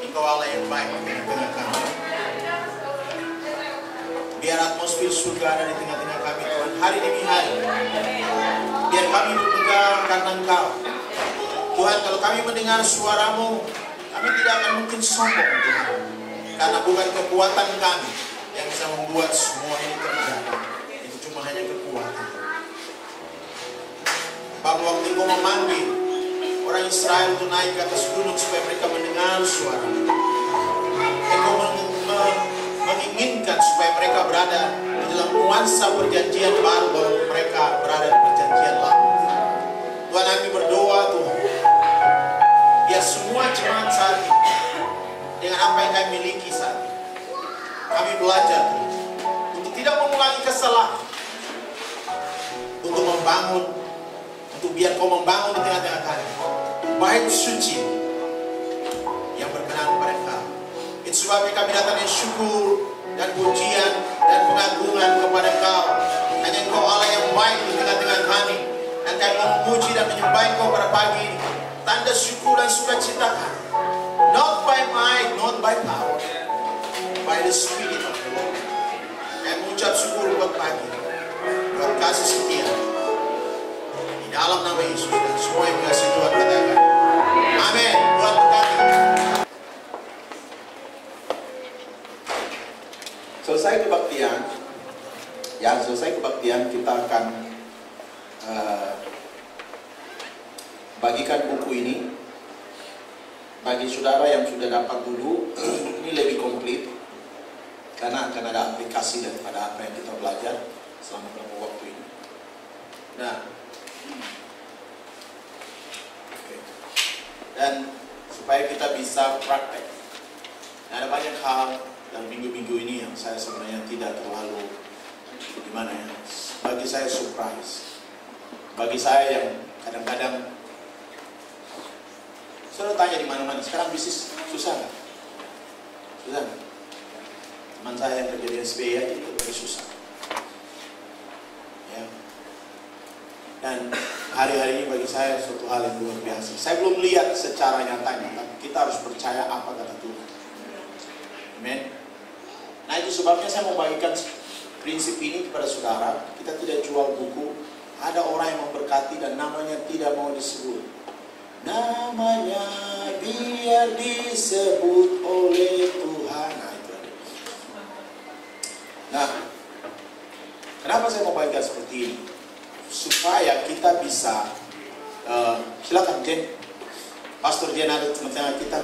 Engkau Allah yang baik di tengah-tengah kami. Biar atmosfer surga ada di tengah-tengah kami Tuhan, hari demi hari. Biar kami berpegang karena Engkau. Tuhan, kalau kami mendengar suara-Mu, kami tidak akan mungkin sombong Tuhan. Karena bukan kekuatan kami yang bisa membuat semua ini terjadi. Itu cuma hanya kekuatan. Bapak, waktu Engkau memanggil orang Israel untuk naik ke atas gunung supaya mereka mendengar suara. Engkau menginginkan supaya mereka berada di dalam nuansa perjanjian baru, walaupun mereka berada di perjanjian lama. Tuhan, kami berdoa Tuhan, biar semua jemaat saat ini dengan apa yang kami miliki saat ini, kami belajar Tuhan, untuk tidak mengulangi kesalahan, untuk membangun, untuk biar Kau membangun di tengah-tengah kami bait suci yang berkenan kepada Engkau. Itu sebabnya kami datang dengan syukur dan pujian dan pengagungan kepada Engkau. Hanya Engkau Allah yang baik di tengah-tengah kami, dan kami memuji dan menyembah Engkau pada pagi ini. Tanda syukur dan sukacita kami, not by might, not by power, by the Spirit of the Lord. Kami mengucap syukur buat pagi, buat kasih setia di dalam nama Yesus, dan semua yang kasih Tuhan katakan amin. Tuhan berkati. Selesai kebaktian kita akan bagikan buku ini bagi saudara yang sudah dapat dulu. Ini lebih komplit karena akan ada aplikasi daripada apa yang kita belajar selama beberapa waktu ini. Nah, dan supaya kita bisa praktek. Nah, ada banyak hal dalam minggu-minggu ini yang saya sebenarnya tidak terlalu gimana ya, bagi saya surprise. Bagi saya yang kadang-kadang selalu tanya di mana-mana, sekarang bisnis susah nggak? Susah nggak? Teman saya yang kerja di SBY aja itu lebih susah. Ya. Dan hari-hari ini bagi saya suatu hal yang luar biasa. Saya belum lihat secara nyatanya, tapi kita harus percaya apa kata Tuhan. Amen. Nah, itu sebabnya saya mau bagikan prinsip ini kepada saudara. Kita tidak jual buku. Ada orang yang memberkati dan namanya tidak mau disebut. Namanya biar disebut oleh Tuhan. Nah, itu ada. Nah, kenapa saya mau bagikan seperti ini? Supaya kita bisa silakan Jen, Pastor Jen ada tengah-tengah kita.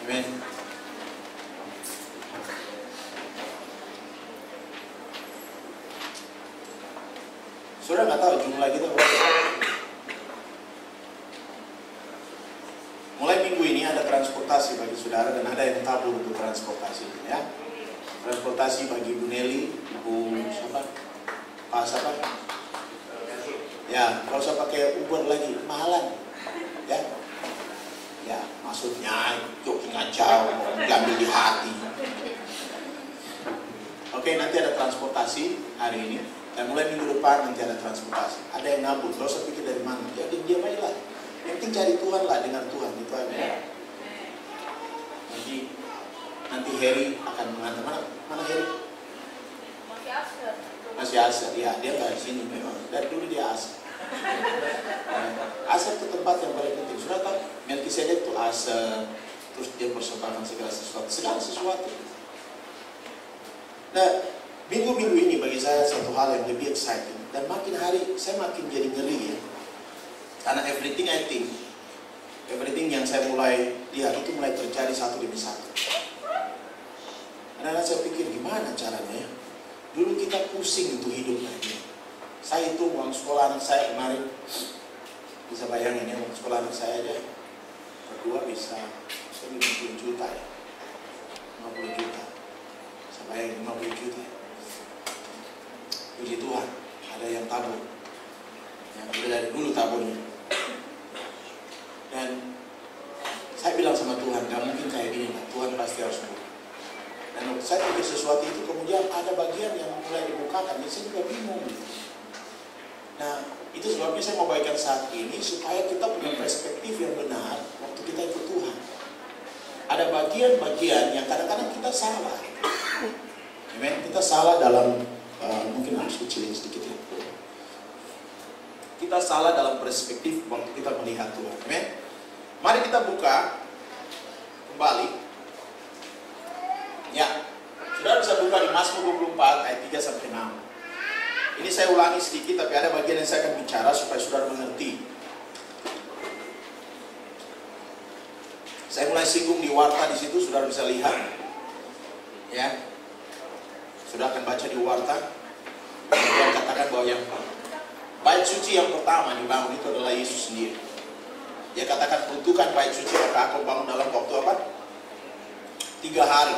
Amen. Saudara nggak tahu jumlah kita berapa? Mulai minggu ini ada transportasi bagi saudara dan ada yang tabur untuk transportasi, ya. Transportasi bagi Ibu Nelly, Ibu siapa? Pak siapa? Ya, kalau usah pakai Uber lagi, mahalan, ya. Ya, maksudnya jogging aja, diambil di hati. Oke, nanti ada transportasi hari ini. Dan mulai minggu depan nanti ada transportasi. Ada yang nabur, gak usah pikir dari mana. Ya diam aja lah. Yang penting cari Tuhan lah, dengar Tuhan. Itu aja. Nanti Heri akan mengantar. Mana Heri? Masih Asar. Ya, dia nggak di sini memang. Dari dulu dia Asar. Asar itu tempat yang paling penting. Sudah tahu, Melkisedek itu Asar. Terus dia persembahkan segala sesuatu. Nah, minggu-minggu ini bagi saya satu hal yang lebih exciting. Dan makin hari saya makin jadi ngeri ya. Karena everything I think, everything yang saya mulai lihat itu mulai terjadi satu demi satu. Karena saya pikir gimana caranya ya. Dulu kita pusing untuk hidup lagi. Saya hitung uang sekolah anak saya kemarin, bisa bayangin ya, uang sekolah anak saya aja berdua bisa 50 juta ya. 50 juta. Saya bayangin 50 juta ya. Puji Tuhan, ada yang tabur. Yang udah dari dulu taburnya. Dan saya bilang sama Tuhan, gak mungkin kayak gini lah. Tuhan pasti harus buka. Dan saya pikir sesuatu itu kemudian ada bagian yang mulai dibukakan. Jadi saya juga bingung. Nah, itu sebabnya saya mau bagikan saat ini supaya kita punya bagian-bagian yang kadang-kadang kita salah. Amen. Kita salah dalam mungkin harus kecilin sedikit ya. Kita salah dalam perspektif waktu kita melihat Tuhan. Amen. Mari kita buka kembali. Ya, sudah bisa buka di Mazmur 24 ayat 3 sampai 6. Ini saya ulangi sedikit, tapi ada bagian yang saya akan bicara supaya saudara mengerti. Saya mulai singgung di warta di situ, saudara bisa lihat. Ya, sudah akan baca di warta. Dia katakan bahwa yang bait suci yang pertama dibangun itu adalah Yesus sendiri. Dia katakan peruntukan bait suci maka aku bangun dalam waktu apa? 3 hari.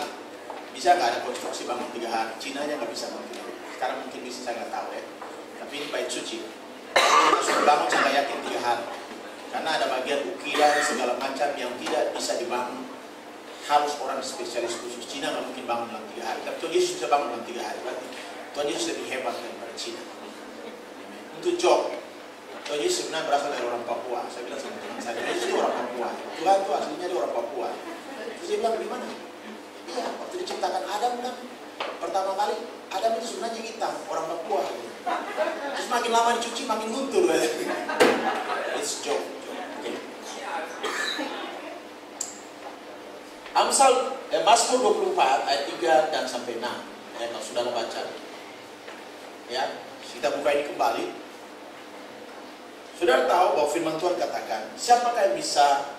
Bisa nggak ada konstruksi bangun 3 hari? Cina nya nggak bisa bangun 3 hari. Sekarang mungkin bisa, saya nggak tahu ya. Tapi ini bait suci. Kita sudah bangun saya yakin 3 hari. Karena ada bagian ukiran segala macam yang tidak bisa dibangun. Harus orang spesialis khusus. Cina nggak mungkin bangun dalam 3 hari. Tapi Tuhan Yesus bisa bangun dalam 3 hari. Berarti Tuhan Yesus lebih hebat daripada Cina. Untuk job, Tuhan Yesus sebenarnya berasal dari orang Papua. Saya bilang sama teman saya, Yesus itu orang Papua. Tuhan itu aslinya dia orang Papua. Terus dia bilang, gimana? Iya, waktu diciptakan Adam kan, pertama kali Adam itu sebenarnya hitam, orang Papua. Terus makin lama dicuci makin luntur. It's job. Okay. Mazmur 24 ayat 3 dan sampai 6. Ya, kalau sudah baca. Ya, kita buka ini kembali. Saudara tahu bahwa firman Tuhan katakan, siapakah yang bisa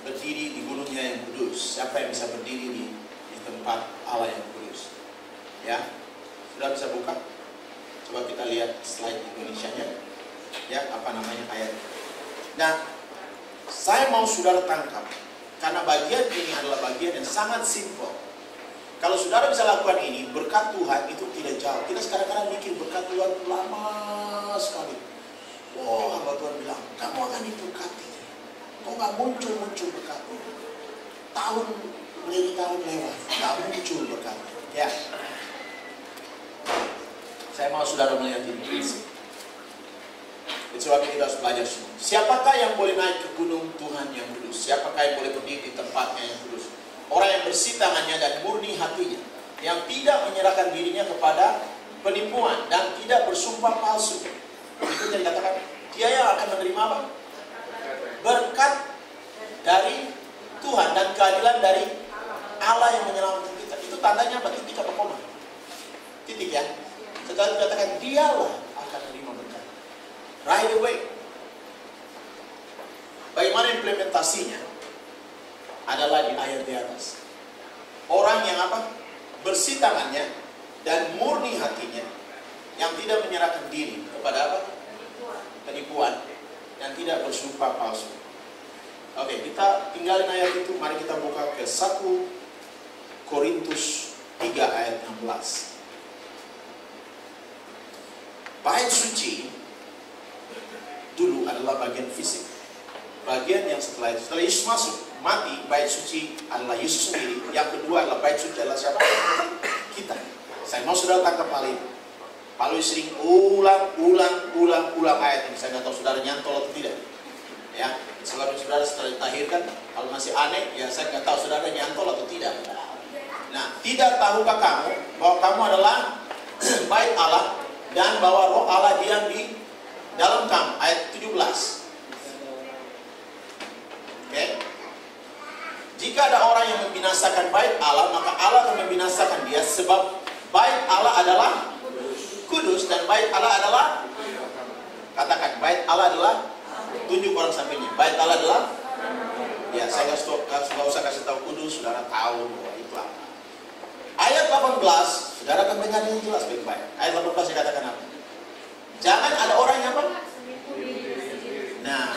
berdiri di gunungnya yang kudus? Siapa yang bisa berdiri di tempat Allah yang kudus? Ya, sudah bisa buka? Coba kita lihat slide Indonesianya. Ya, apa namanya ayat. Nah, saya mau saudara tangkap karena bagian ini adalah bagian yang sangat simpel. Kalau saudara bisa lakukan ini, berkat Tuhan itu tidak jauh. Kita sekarang mikir berkat Tuhan lama sekali. Wah, hamba Tuhan bilang, kamu akan diberkati. Kok nggak muncul berkat Tuhan? Tahun menjadi tahun lewat, nggak muncul berkat. Ya, saya mau saudara melihat ini. Itu sebabnya kita harus belajar semua. Siapakah yang boleh naik ke gunung Tuhan yang kudus? Siapakah yang boleh berdiri di tempatnya yang kudus? Orang yang bersih tangannya dan murni hatinya, yang tidak menyerahkan dirinya kepada penipuan dan tidak bersumpah palsu. Itu yang dikatakan, dia yang akan menerima apa? Berkat dari Tuhan dan keadilan dari Allah yang menyelamatkan kita. Itu tandanya apa? Titik apa koma? Titik ya. Setelah dikatakan dialah akan menerima berkat. Right away. Bagaimana implementasinya? Adalah di ayat di atas. Orang yang apa? Bersih tangannya dan murni hatinya, yang tidak menyerahkan diri kepada apa? Penipuan dan tidak bersumpah palsu. Oke, kita tinggalin ayat itu. Mari kita buka ke 1 Korintus 3 ayat 16. Bait suci dulu adalah bagian fisik. Bagian yang setelah Yesus masuk mati, bait suci adalah Yesus sendiri. Yang kedua adalah bait suci adalah siapa? Kita. Saya mau saudara tangkap hal ini. Pak Louis sering ulang ayat ini. Saya nggak tahu saudara nyantol atau tidak. Ya, selama saudara setelah dilahirkan, kalau masih aneh, ya saya nggak tahu saudara nyantol atau tidak. Nah, tidak tahukah kamu bahwa kamu adalah bait Allah dan bahwa Roh Allah diam di dalam kamu? Ayat 17. Oke. Jika ada orang yang membinasakan bait Allah, maka Allah akan membinasakan dia, sebab bait Allah adalah kudus dan bait Allah adalah, katakan, bait Allah adalah, tunjuk orang sampingnya, bait Allah adalah, ya saya nggak usah kasih tahu kudus, saudara tahu bahwa itu apa. Ayat 18, saudara akan dengar yang jelas baik-baik. Ayat 18 saya katakan apa? Jangan ada orang yang apa? Nah,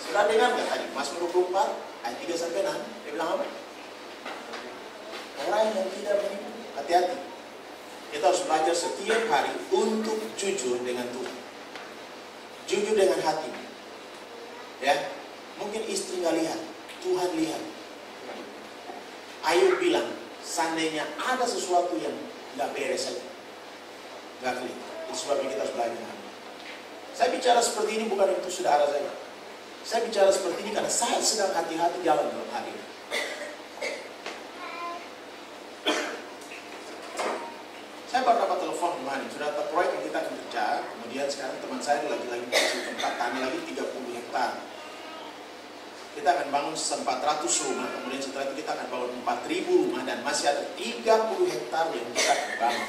saudara dengar nggak tadi? Mazmur 24 ayat 3 sampai 6, dia bilang apa? Orang yang tidak menipu, hati-hati. Kita harus belajar setiap hari untuk jujur dengan Tuhan. Jujur dengan hati. Ya, mungkin istri nggak lihat, Tuhan lihat. Ayub bilang, seandainya ada sesuatu yang nggak beres saja, nggak kelihatan. Itu sebabnya kita harus belajar. Saya bicara seperti ini bukan untuk saudara saya. Saya bicara seperti ini karena saya sedang hati-hati jalan dalam hari ini. kita akan bangun 400 rumah, kemudian setelah itu kita akan bangun 4.000 rumah, dan masih ada 30 hektar yang kita akan bangun.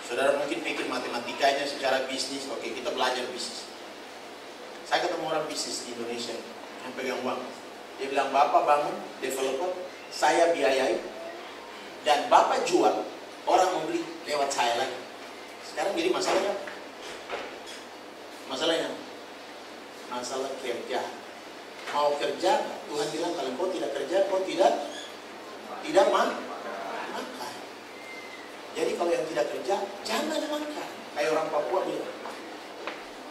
Saudara mungkin pikir matematikanya secara bisnis, oke, kita belajar bisnis. Saya ketemu orang bisnis di Indonesia yang pegang uang. Dia bilang, Bapak bangun, developer, saya biayai, dan Bapak jual, orang membeli lewat saya lagi. Sekarang jadi masalahnya, masalah kerja. Mau kerja, Tuhan bilang kalau kau tidak kerja, kau tidak makan. Jadi kalau yang tidak kerja, jangan makan. Kayak orang Papua bilang,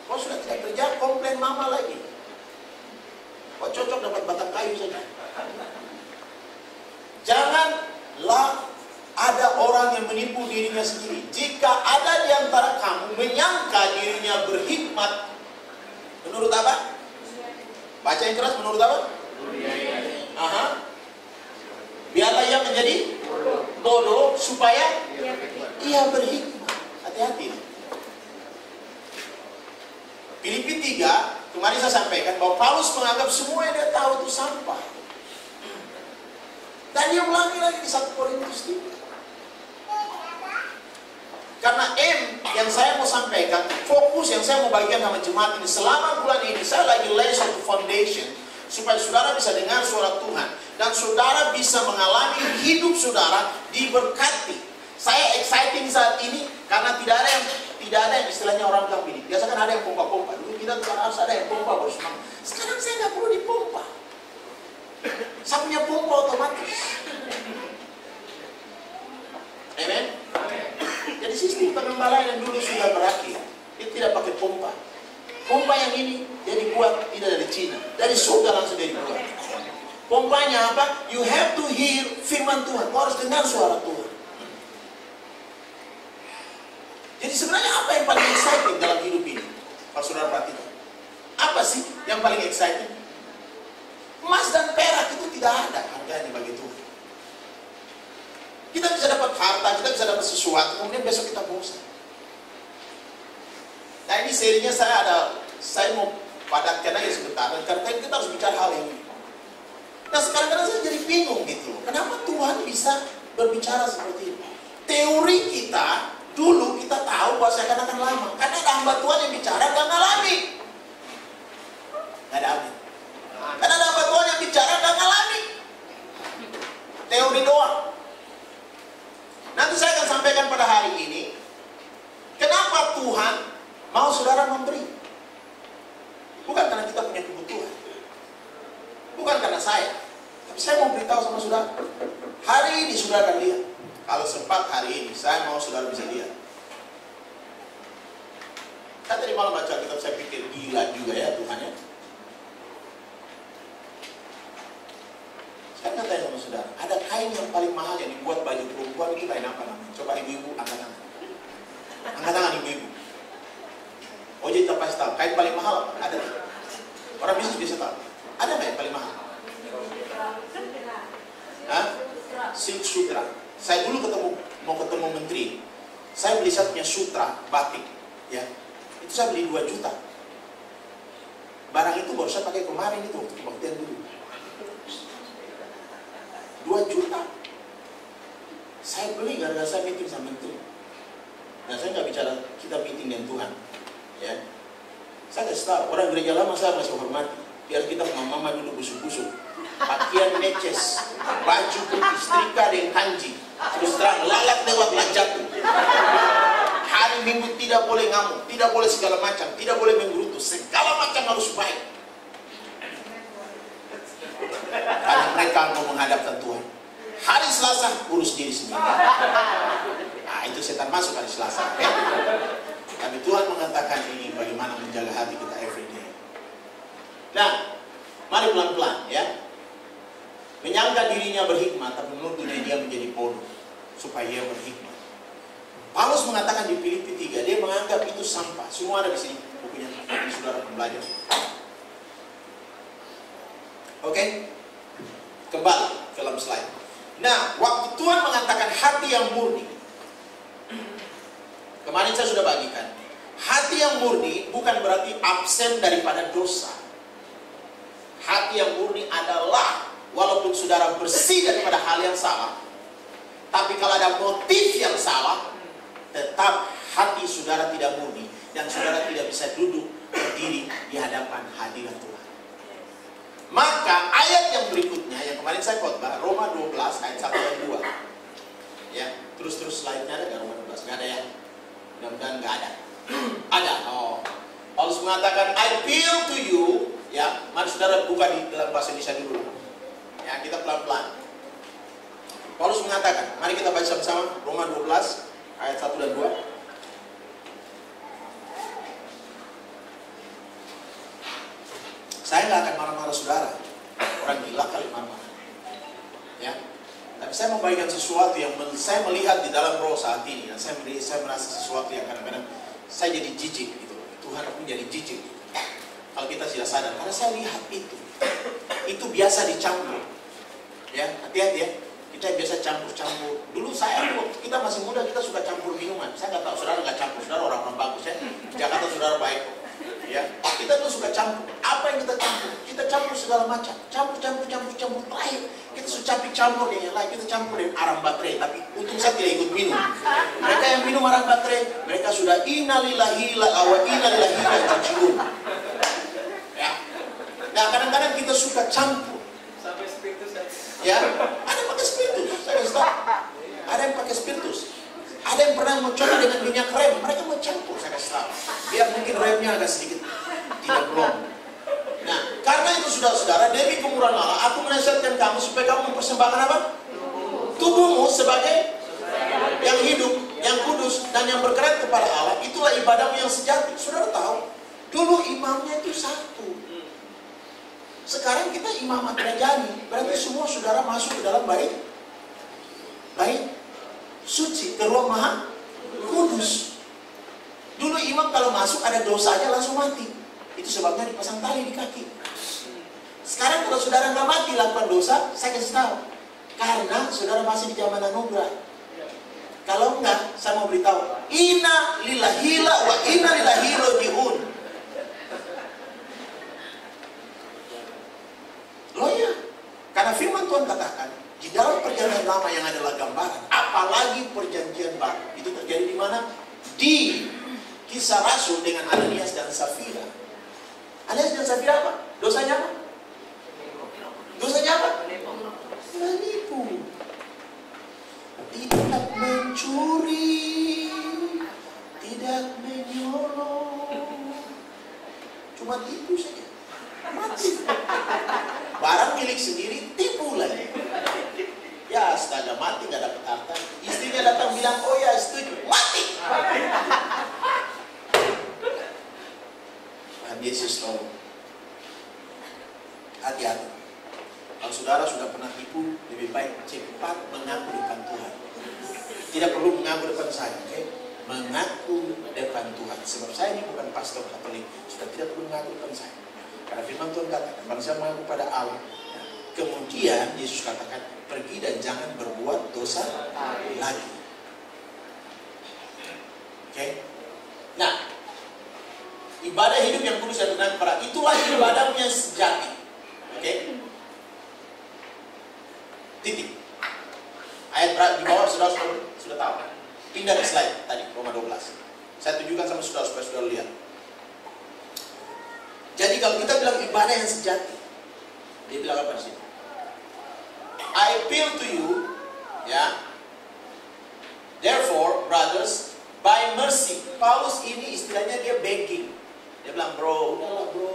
kau sudah tidak kerja, komplain mama lagi. Kau cocok dapat batang kayu saja. Janganlah ada orang yang menipu dirinya sendiri. Jika ada di antara kamu menyangka dirinya berhikmat, menurut apa? Baca yang keras, menurut apa? Aha. Biarlah ia menjadi bodoh supaya ia berhikmat. Hati-hati. Filipi 3, kemarin saya sampaikan bahwa Paulus menganggap semua yang dia tahu itu sampah. Dan dia ulangi lagi di 1 Korintus 3. Karena yang saya mau sampaikan, fokus yang saya mau bagikan sama jemaat ini selama bulan ini, saya lagi lay satu foundation supaya saudara bisa dengar suara Tuhan dan saudara bisa mengalami hidup saudara diberkati. Saya exciting saat ini karena tidak ada yang istilahnya orang bilang ini. Biasa kan ada yang pompa-pompa. Dulu kita tuh harus ada yang pompa baru semangat. Sekarang saya nggak perlu dipompa. Saya punya pompa otomatis. Amen. Jadi sistem pengembalaan yang dulu sudah berakhir. Itu tidak pakai pompa. Pompa yang ini jadi buat tidak dari Cina, dari surga langsung dari buat. Pompanya apa? You have to hear firman Tuhan. Kau harus dengar suara Tuhan. Jadi sebenarnya apa yang paling exciting dalam hidup ini? Kalau saudara perhatikan, apa sih yang paling exciting? Emas dan perak itu tidak ada harganya bagi Tuhan. Kita bisa dapat harta, kita bisa dapat sesuatu, kemudian besok kita bosan. Nah ini serinya saya mau padatkan aja sebentar, dan karena kita harus bicara hal ini. Nah sekarang saya jadi bingung gitu, kenapa Tuhan bisa berbicara seperti ini? Teori kita, dulu kita tahu bahwa saya akan lama, karena ada hamba Tuhan yang bicara gak ngalami. Gak ada amin. Karena ada hamba Tuhan yang bicara gak ngalami. Teori doang. Nanti saya akan sampaikan pada hari ini, kenapa Tuhan mau saudara memberi. Bukan karena kita punya kebutuhan. Bukan karena saya. Tapi saya mau beritahu sama saudara. Hari ini saudara akan lihat. Kalau sempat hari ini, saya mau saudara bisa lihat. Kan tadi malam baca kitab saya pikir gila juga ya Tuhan ya. Saya kan tanya sama saudara, ada kain yang paling mahal yang dibuat baju perempuan itu kain apa namanya? Coba ibu-ibu angkat tangan. Angkat tangan ibu-ibu. Oh jadi kita pasti tahu, kain paling mahal apa? Ada. Orang bisnis bisa tahu. Ada nggak yang paling mahal? Hah? Silk sutra. Saya dulu mau ketemu menteri. Saya beli satunya sutra batik, ya. Itu saya beli 2 juta. Barang itu baru saya pakai kemarin itu waktu kebaktian dulu. 2 juta. Saya beli gara-gara saya meeting sama menteri. Nah saya nggak bicara kita meeting dengan Tuhan, ya. Saya kasih tahu orang gereja lama saya masih hormati. Biar kita mama dulu busuk-busuk, pakaian neces, baju putih, setrika dengan kanji, terus terang lalat lewat jatuh. Hari Minggu tidak boleh ngamuk, tidak boleh segala macam, tidak boleh menggerutu, segala macam harus baik. Karena mereka mau menghadapkan Tuhan. Hari Selasa urus diri sendiri. Nah itu setan masuk hari Selasa. Okay? Tapi Tuhan mengatakan ini bagaimana menjaga hati kita every day. Nah, mari pelan-pelan ya. Menyangka dirinya berhikmat, tapi menurut dunia dia menjadi bodoh supaya dia berhikmat. Paulus mengatakan di Filipi 3, dia menganggap itu sampah. Semua ada di sini bukunya, ini saudara pembelajar. Oke, kembali ke dalam slide. Nah, waktu Tuhan mengatakan hati yang murni, kemarin saya sudah bagikan, hati yang murni bukan berarti absen daripada dosa. Hati yang murni adalah, walaupun saudara bersih daripada hal yang salah, tapi kalau ada motif yang salah, tetap hati saudara tidak murni, dan saudara tidak bisa duduk berdiri di hadapan hadirat Tuhan. Maka ayat yang berikutnya, yang kemarin saya khotbah, Roma 12 ayat 1 dan 2. Ya, terus slide-nya ada Roma 12? Nggak ada ya? Mudah-mudahan nggak ada. Ada. Oh, Paulus mengatakan, I appeal to you. Ya, mari saudara buka di dalam bahasa Indonesia dulu. Ya, kita pelan-pelan. Paulus mengatakan, mari kita baca sama-sama Roma 12 ayat 1 dan 2. Saya nggak akan marah-marah saudara. Orang gila kali marah-marah. Ya, tapi saya membagikan sesuatu yang saya melihat di dalam roh saat ini. Dan saya merasa sesuatu yang kadang-kadang saya jadi jijik gitu. Tuhan pun jadi jijik. Kalau kita tidak sadar, karena saya lihat itu biasa dicampur. Ya, hati-hati ya. Kita biasa campur-campur. Dulu waktu kita masih muda, kita suka campur minuman. Saya nggak tahu, saudara nggak campur. Saudara orang bagus ya. Jakarta saudara baik. Ya, kita dulu suka campur. Apa yang kita campur? Kita campur segala macam. Campur. Terakhir kita suka campur dengan yang lain. Kita campur dengan arang baterai. Tapi untung saya tidak ikut minum. Mereka yang minum arang baterai, mereka sudah innalillahi wa inna ilaihi raji'un. Ya. Nah, kadang-kadang kita suka campur. Sampai spiritus. Ya, ada yang pakai spiritus. Saya kasih tahu. Ada yang pakai spiritus. Ada yang pernah mencoba dengan minyak rem. Mereka mau campur, saya kasih tahu. Biar mungkin remnya agak sedikit tidak belum. Nah, karena itu saudara-saudara, demi kemurahan Allah, aku menasihatkan kamu supaya kamu mempersembahkan apa? Tubuhmu sebagai yang hidup, yang kudus, dan yang berkenan kepada Allah. Itulah ibadahmu yang sejati. Saudara tahu, dulu imamnya itu satu. Sekarang kita imamat rajani. Berarti semua saudara masuk ke dalam bait suci, ke ruang maha kudus. Dulu imam kalau masuk ada dosanya langsung mati. Itu sebabnya dipasang tali di kaki. Sekarang kalau saudara nggak mati lakukan dosa, saya kasih tahu, karena saudara masih di zaman anugerah. Kalau enggak, saya mau beritahu, inna lillahi wa inna ilaihi raji'un. Loh ya, karena firman Tuhan katakan, di dalam perjanjian lama yang adalah gambaran, apalagi perjanjian baru, itu terjadi di mana? Di Kisah Rasul dengan Ananias dan Safira. Ananias dan Safira apa? Dosanya apa? Dosanya apa? Menipu. Tidak mencuri, tidak menyolong, cuma tipu saja. Mati. Barang milik sendiri, tipu lagi. Ya, astaga, mati nggak dapat harta. Istrinya datang bilang, oh ya setuju, mati. Tuhan Yesus tahu. Hati-hati. Kalau saudara sudah pernah tipu, lebih baik cepat mengaku depan Tuhan. Tidak perlu mengaku depan saya, oke? Mengaku depan Tuhan. Sebab saya ini bukan pastor Katolik, sudah tidak perlu mengaku depan saya. Karena firman Tuhan katakan, manusia mengaku pada Allah. Kemudian Yesus katakan, pergi dan jangan berbuat dosa lagi. Oke? Nah, ibadah hidup yang kudus dan berkenan kepada Allah, itulah ibadahmu yang sejati. Oke? Titik. Ayat di bawah saudara sudah tahu. Pindah ke slide tadi, Roma 12. Saya tunjukkan sama saudara supaya saudara lihat. Jadi kalau kita bilang ibadah yang sejati, dia bilang apa di sini? I appeal to you, ya. Therefore, brothers, by mercy. Paulus ini istilahnya dia begging. Dia bilang, bro, udahlah bro.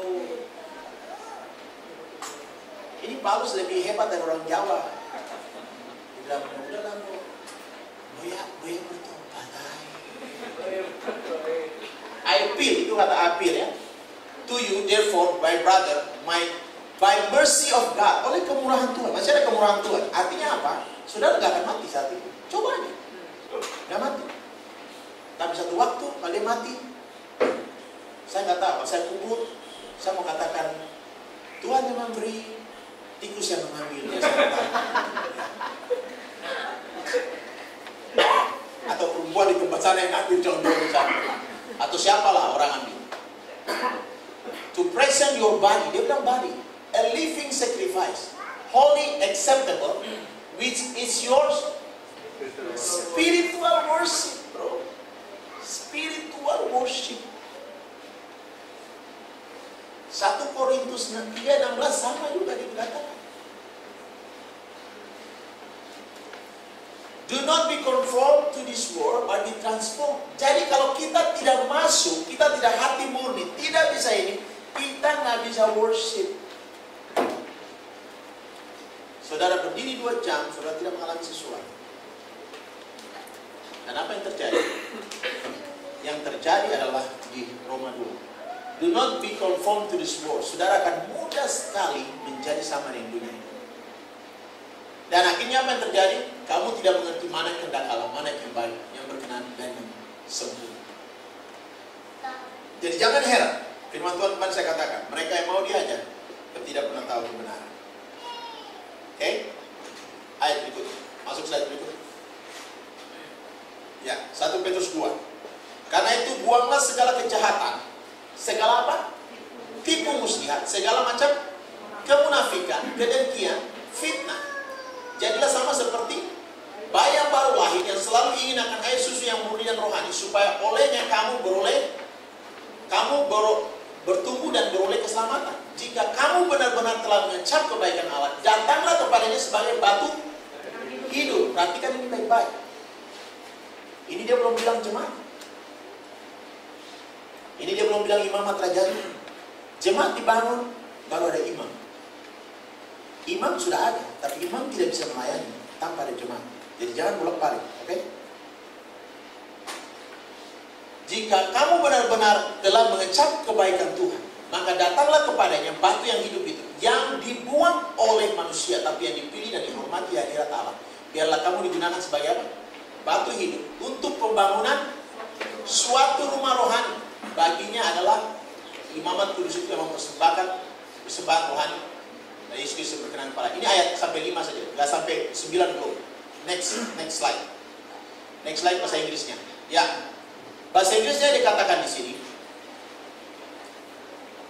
Ini Paulus lebih hebat dari orang Jawa. Dia bilang, udahlah bro. Boya bertobat. I appeal, itu kata appeal ya. To you, therefore, by brother, by mercy of God, oleh kemurahan Tuhan. Masih ada kemurahan Tuhan. Artinya apa? Saudara nggak akan mati saat itu. Coba aja. Nggak mati. Tapi satu waktu, kalau dia mati, saya nggak tahu. Kalau saya kubur, saya mau katakan, Tuhan yang memberi, tikus yang mengambil. Ya, saya nggak tahu. Atau perempuan di tempat sana yang ambil contoh misalnya. Atau siapalah orang ambil. To present your body, dia bilang body, a living sacrifice, holy, acceptable, which is yours spiritual worship, bro. Spiritual worship. 1 Korintus 3:16 sama juga dikatakan. Do not be conformed to this world, but be transformed. Jadi kalau kita tidak masuk, kita tidak hati murni, tidak bisa ini, kita nggak bisa worship. Saudara berdiri 2 jam, saudara tidak mengalami sesuatu. Dan apa yang terjadi? Yang terjadi adalah di Roma 2. Do not be conformed to this world. Saudara akan mudah sekali menjadi sama dengan dunia ini. Dan akhirnya apa yang terjadi? Kamu tidak mengerti mana kehendak Allah, mana yang baik, yang berkenan dan yang sempurna. Jadi jangan heran, firman Tuhan kemarin saya katakan, mereka yang mau diajar, tidak pernah tahu kebenaran. Oke? Ayat berikut, masuk slide berikut. Ya, 1 Petrus 2. Karena itu buanglah segala kejahatan, segala apa? Tipu muslihat, segala macam kemunafikan, kedengkian, fitnah. Jadilah sama seperti bayi yang baru lahir yang selalu ingin akan air susu yang murni dan rohani, supaya olehnya kamu bertumbuh dan beroleh keselamatan. Jika kamu benar-benar telah mengecap kebaikan Allah, datanglah kepadanya sebagai batu hidup. Perhatikan ini baik-baik. Ini dia belum bilang jemaat. Ini dia belum bilang imamat rajani. Jemaat dibangun, baru ada imam. Imam sudah ada, tapi imam tidak bisa melayani tanpa ada jemaat. Jadi jangan bolak-balik, oke? Jika kamu benar-benar telah mengecap kebaikan Tuhan, maka datanglah kepadanya batu yang hidup itu, yang dibuang oleh manusia, tapi yang dipilih dan dihormati hadirat Allah. Biarlah kamu digunakan sebagai apa? Batu hidup untuk pembangunan suatu rumah rohani. Baginya adalah imamat kudus itu yang mempersembahkan persembahan rohani. Yesus Kristus berkenan kepada. Ini ayat sampai 5 saja, nggak sampai 90. Next slide. Next slide bahasa Inggrisnya. Ya, bahasa Inggrisnya dikatakan di sini,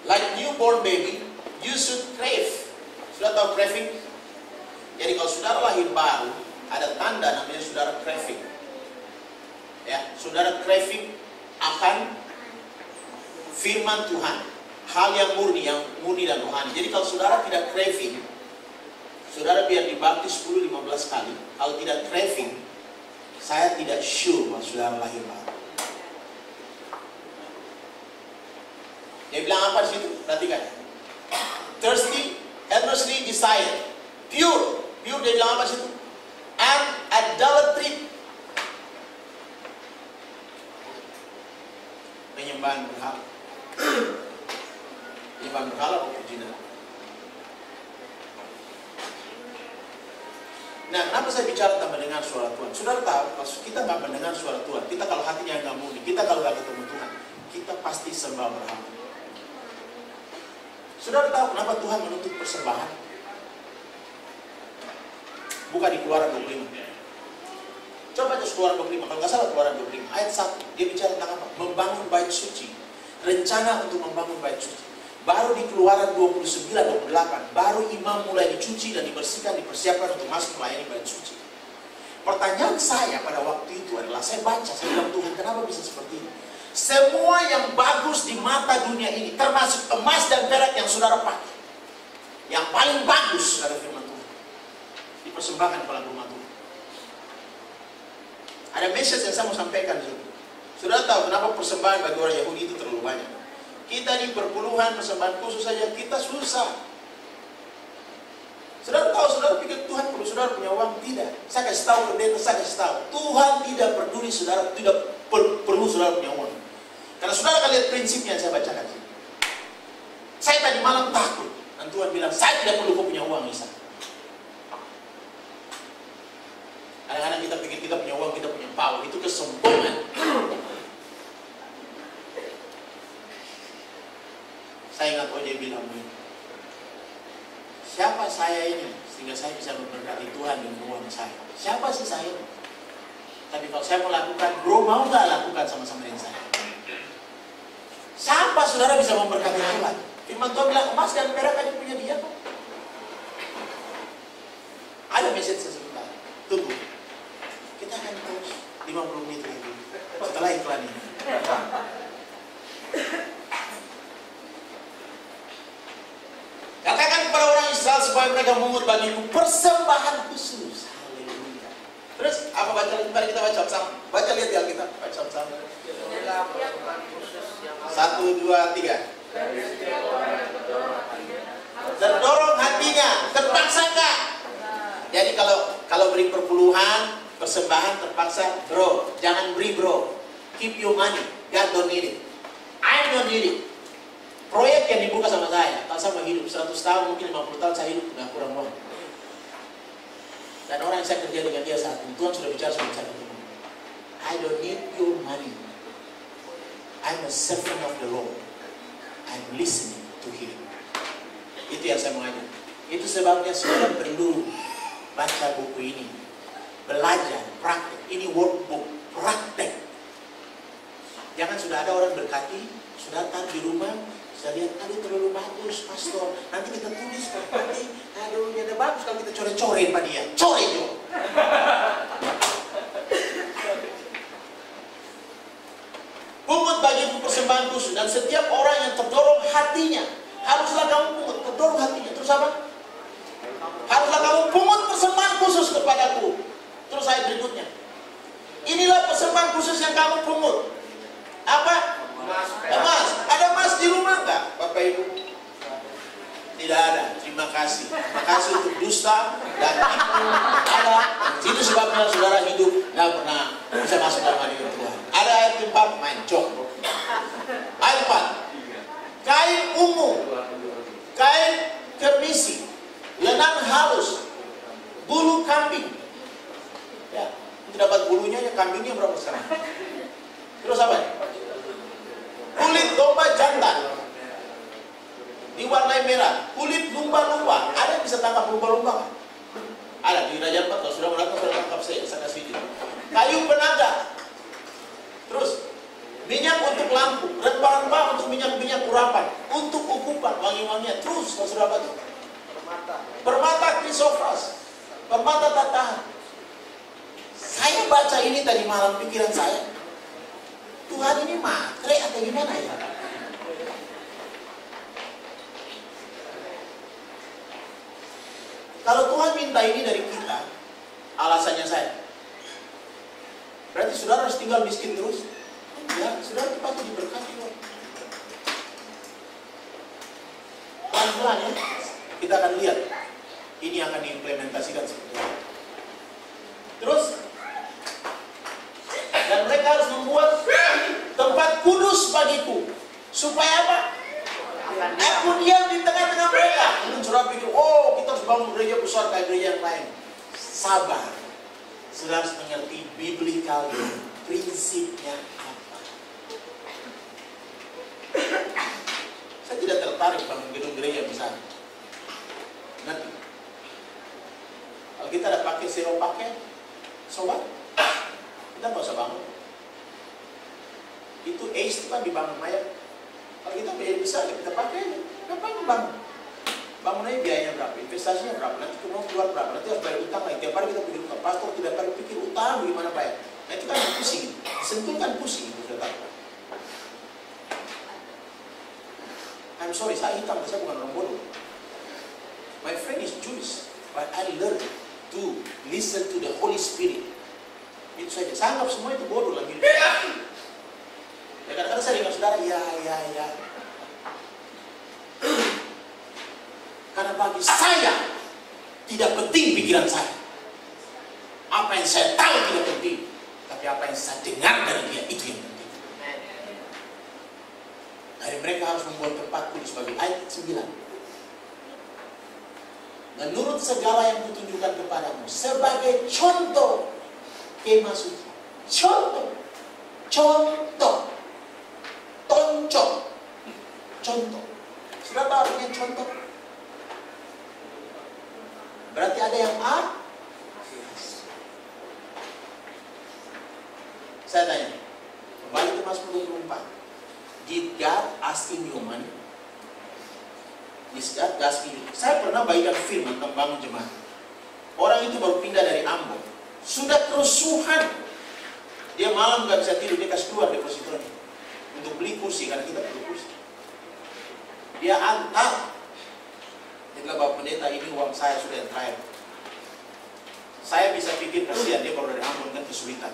like newborn baby, you should crave. Sudah tahu craving? Jadi kalau saudara lahir baru, ada tanda namanya saudara craving. Ya, saudara craving akan firman Tuhan, hal yang murni dan rohani. Jadi kalau saudara tidak craving, saudara biar dibaptis 10-15 kali. Kalau tidak craving, saya tidak sure bahwa saudara lahir baru. Dia bilang apa di situ? Perhatikan. Thirsty, earnestly desire. Pure dia bilang apa di situ? And adultery. Penyembahan berhala. Penyembahan berhala atau perjinan. Nah, kenapa saya bicara tentang mendengar suara Tuhan? Saudara tahu, kalau kita nggak mendengar suara Tuhan, kita kalau hatinya nggak murni, kita kalau nggak ketemu Tuhan, kita pasti sembah berhala. Saudara tahu kenapa Tuhan menuntut persembahan? Bukan di Keluaran 25. Coba aja Keluaran 25, kalau nggak salah Keluaran 25, ayat 1, dia bicara tentang apa? Membangun bait suci. Rencana untuk membangun bait suci. Baru di Keluaran 29-28, baru imam mulai dicuci dan dibersihkan, dipersiapkan untuk masuk melayani bait suci. Pertanyaan saya pada waktu itu adalah, saya baca, saya bilang, Tuhan kenapa bisa seperti ini? Semua yang bagus di mata dunia ini, termasuk emas dan perak yang saudara pakai, yang paling bagus, saudara firman Tuhan, dipersembahkan kepada rumah Tuhan. Ada message yang saya mau sampaikan di sini. Saudara tahu kenapa persembahan bagi orang Yahudi itu terlalu banyak? Kita di perpuluhan persembahan khusus saja kita susah. Saudara tahu, saudara pikir Tuhan perlu saudara punya uang? Tidak. Saya kasih tahu pendeta, saya kasih tahu. Tuhan tidak peduli saudara, tidak perlu saudara punya uang. Karena saudara akan lihat prinsipnya yang saya bacakan sini. Saya tadi malam takut, dan Tuhan bilang, saya tidak perlu kau punya uang, Isa. Kadang-kadang kita pikir kita punya uang, kita punya power, itu kesombongan. Saya ingat OJ bilang begini, siapa saya ini sehingga saya bisa memberkati Tuhan dengan uang saya? Siapa sih saya? Tapi kalau saya mau lakukan, bro mau gak lakukan sama-sama dengan saya? Siapa saudara bisa memberkati Tuhan? Firman Tuhan bilang, emas dan perak aja punya dia kok. supaya mereka memungut bagiku persembahan khusus. Haleluya. Terus apa baca? Mari kita baca sama. Baca, lihat di Alkitab. Baca sama. 1, 2, 3. Terdorong hatinya, terpaksa enggak? Jadi kalau beri perpuluhan, persembahan terpaksa, bro, jangan beri bro. Keep your money. God don't need it. I don't need it. Proyek yang dibuka sama saya, tak sama hidup 100 tahun, mungkin 50 tahun saya hidup nggak kurang uang. Dan orang yang saya kerja dengan dia saat ini, Tuhan sudah bicara sama saya. I don't need your money. I'm a servant of the Lord. I'm listening to Him. Itu yang saya mengajak. Itu sebabnya saudara perlu baca buku ini, belajar, praktek. Ini workbook, praktek. Jangan sudah ada orang berkati, sudah taruh di rumah, saya lihat tadi terlalu bagus, pastor. Nanti kita tulis berkati, aduh dia ada bagus kalau kita coret-coret pada dia, coret jo. Pungut bagiku persembahan khusus, dan setiap orang yang terdorong hatinya, haruslah kamu pungut, terdorong hatinya. Terus apa? Haruslah kamu pungut persembahan khusus kepadaku. Terus ayat berikutnya, inilah persembahan khusus yang kamu pungut. Apa? Emas. Ada emas di rumah enggak, Bapak Ibu? Tidak ada. Terima kasih. Terima kasih untuk dusta dan tipu. Ada. Itu sebabnya saudara hidup nggak pernah bisa masuk dalam hadirat Tuhan. Ada ayat 4, main cok. Ayat 4. Kain ungu, kain kermisi, lenan halus, bulu kambing. Ya, itu dapat bulunya, ya kambingnya berapa sekarang? Terus apa? Kulit domba jantan diwarnai merah, kulit lumba-lumba. Ada yang bisa tangkap lumba-lumba kan? Ada di Raja 4, kalau sudah menangkap, sudah tangkap saya kasih itu. Kayu penaga. Terus minyak untuk lampu, rempah-rempah untuk minyak-minyak urapan, untuk ukupan wangi-wangian. Terus kalau sudah apa itu? Permata krisofras, permata tatahan. Saya baca ini tadi malam, pikiran saya, Tuhan ini matre atau gimana ya? Kalau Tuhan minta ini dari kita, alasannya saya, berarti saudara harus tinggal miskin terus? Ya, saudara pasti diberkati. Pelan-pelan ya, kita akan lihat ini akan diimplementasikan seperti apa. Terus, dan mereka harus membuat tempat kudus bagiku. Supaya apa? Aku diam di tengah-tengah mereka. Mungkin saudara pikir, oh kita harus bangun gereja besar kayak gereja yang lain. Sabar. Saudara harus mengerti biblical prinsipnya apa. Saya tidak tertarik bangun gedung gereja besar. Nanti kalau kita ada pakai sewa pakai, sobat, kita nggak usah bangun. Itu ACE itu kan dibangun mayat. Kalau kita biaya besar, kita pakai aja. Ngapain bangun? Bangunannya biayanya berapa? Investasinya berapa? Nanti mau keluar berapa? Nanti harus bayar utang lagi. Tiap hari kita pikir utang. Pastor tidak perlu pikir utang bagaimana bayar. Nah itu kan pusing. Sentuh kan pusing. I'm sorry, saya hitam. Saya bukan orang bodoh. My friend is Jewish. But I learned to listen to the Holy Spirit. Itu saja. Saya anggap semua itu bodoh lagi. Ya kadang-kadang saya dengan saudara, ya. Karena bagi saya tidak penting pikiran saya. Apa yang saya tahu tidak penting, tapi apa yang saya dengar dari dia itu yang penting. Dari mereka harus membuat tempat kudus bagi ayat 9. Menurut segala yang kutunjukkan kepadamu sebagai contoh kemah suci. Contoh. Sudah tahu artinya contoh? Berarti ada yang A. Saya tanya, kembali ke Mazmur 24. Did God asking you money? Is God asking you? Saya pernah bagikan firman tentang bangun jemaat. Orang itu baru pindah dari Ambon, sudah kerusuhan. Dia malam nggak bisa tidur, dia kasih keluar depositornya untuk beli kursi karena kita perlu kursi. Dia antar Dia bilang, Bapak Pendeta, ini uang saya sudah yang terakhir. Saya bisa pikir, kasihan dia baru dari Ambon kan kesulitan.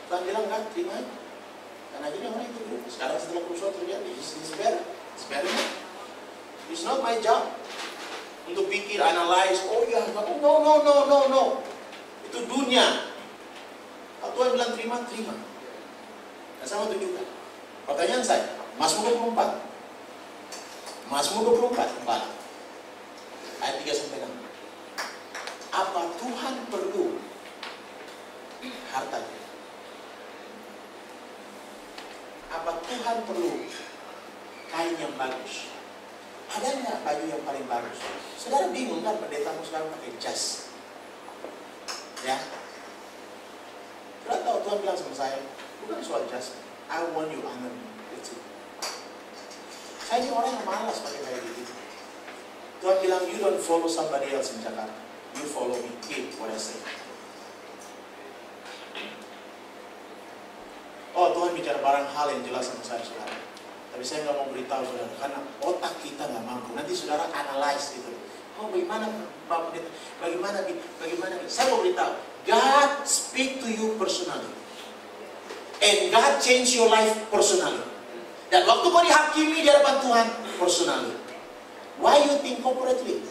Tuhan bilang, kan, terima aja. Karena jadi orang itu dulu. Sekarang setelah kerusuhan terjadi, it's better. It's not my job. Untuk pikir, analyze, oh ya, no. Itu dunia. Kalau Tuhan bilang terima. Dan saya mau tunjukkan. Pertanyaan saya, Mazmur 24, kembali. Ayat 3-6. Apa Tuhan perlu harta? Apa Tuhan perlu kain yang bagus? Ada nggak baju yang paling bagus? Saudara bingung kan, pendetamu sekarang pakai jas? Ya. Saudara tahu Tuhan bilang sama saya, bukan soal jas. I want you honor me. That's it. Saya ini orang yang malas pakai kayak gitu. Tuhan bilang, you don't follow somebody else in Jakarta. You follow me. Keep what I say. Oh, Tuhan bicara barang hal yang jelas sama saya, saudara. Tapi saya nggak mau beritahu saudara, karena otak kita nggak mampu. Nanti saudara analyze gitu. Oh, bagaimana Bapak Pendeta? Bagaimana? Saya mau beritahu. God speak to you personally. And God change your life personally. Dan waktu kau dihakimi di hadapan Tuhan, personally. Why you think corporately?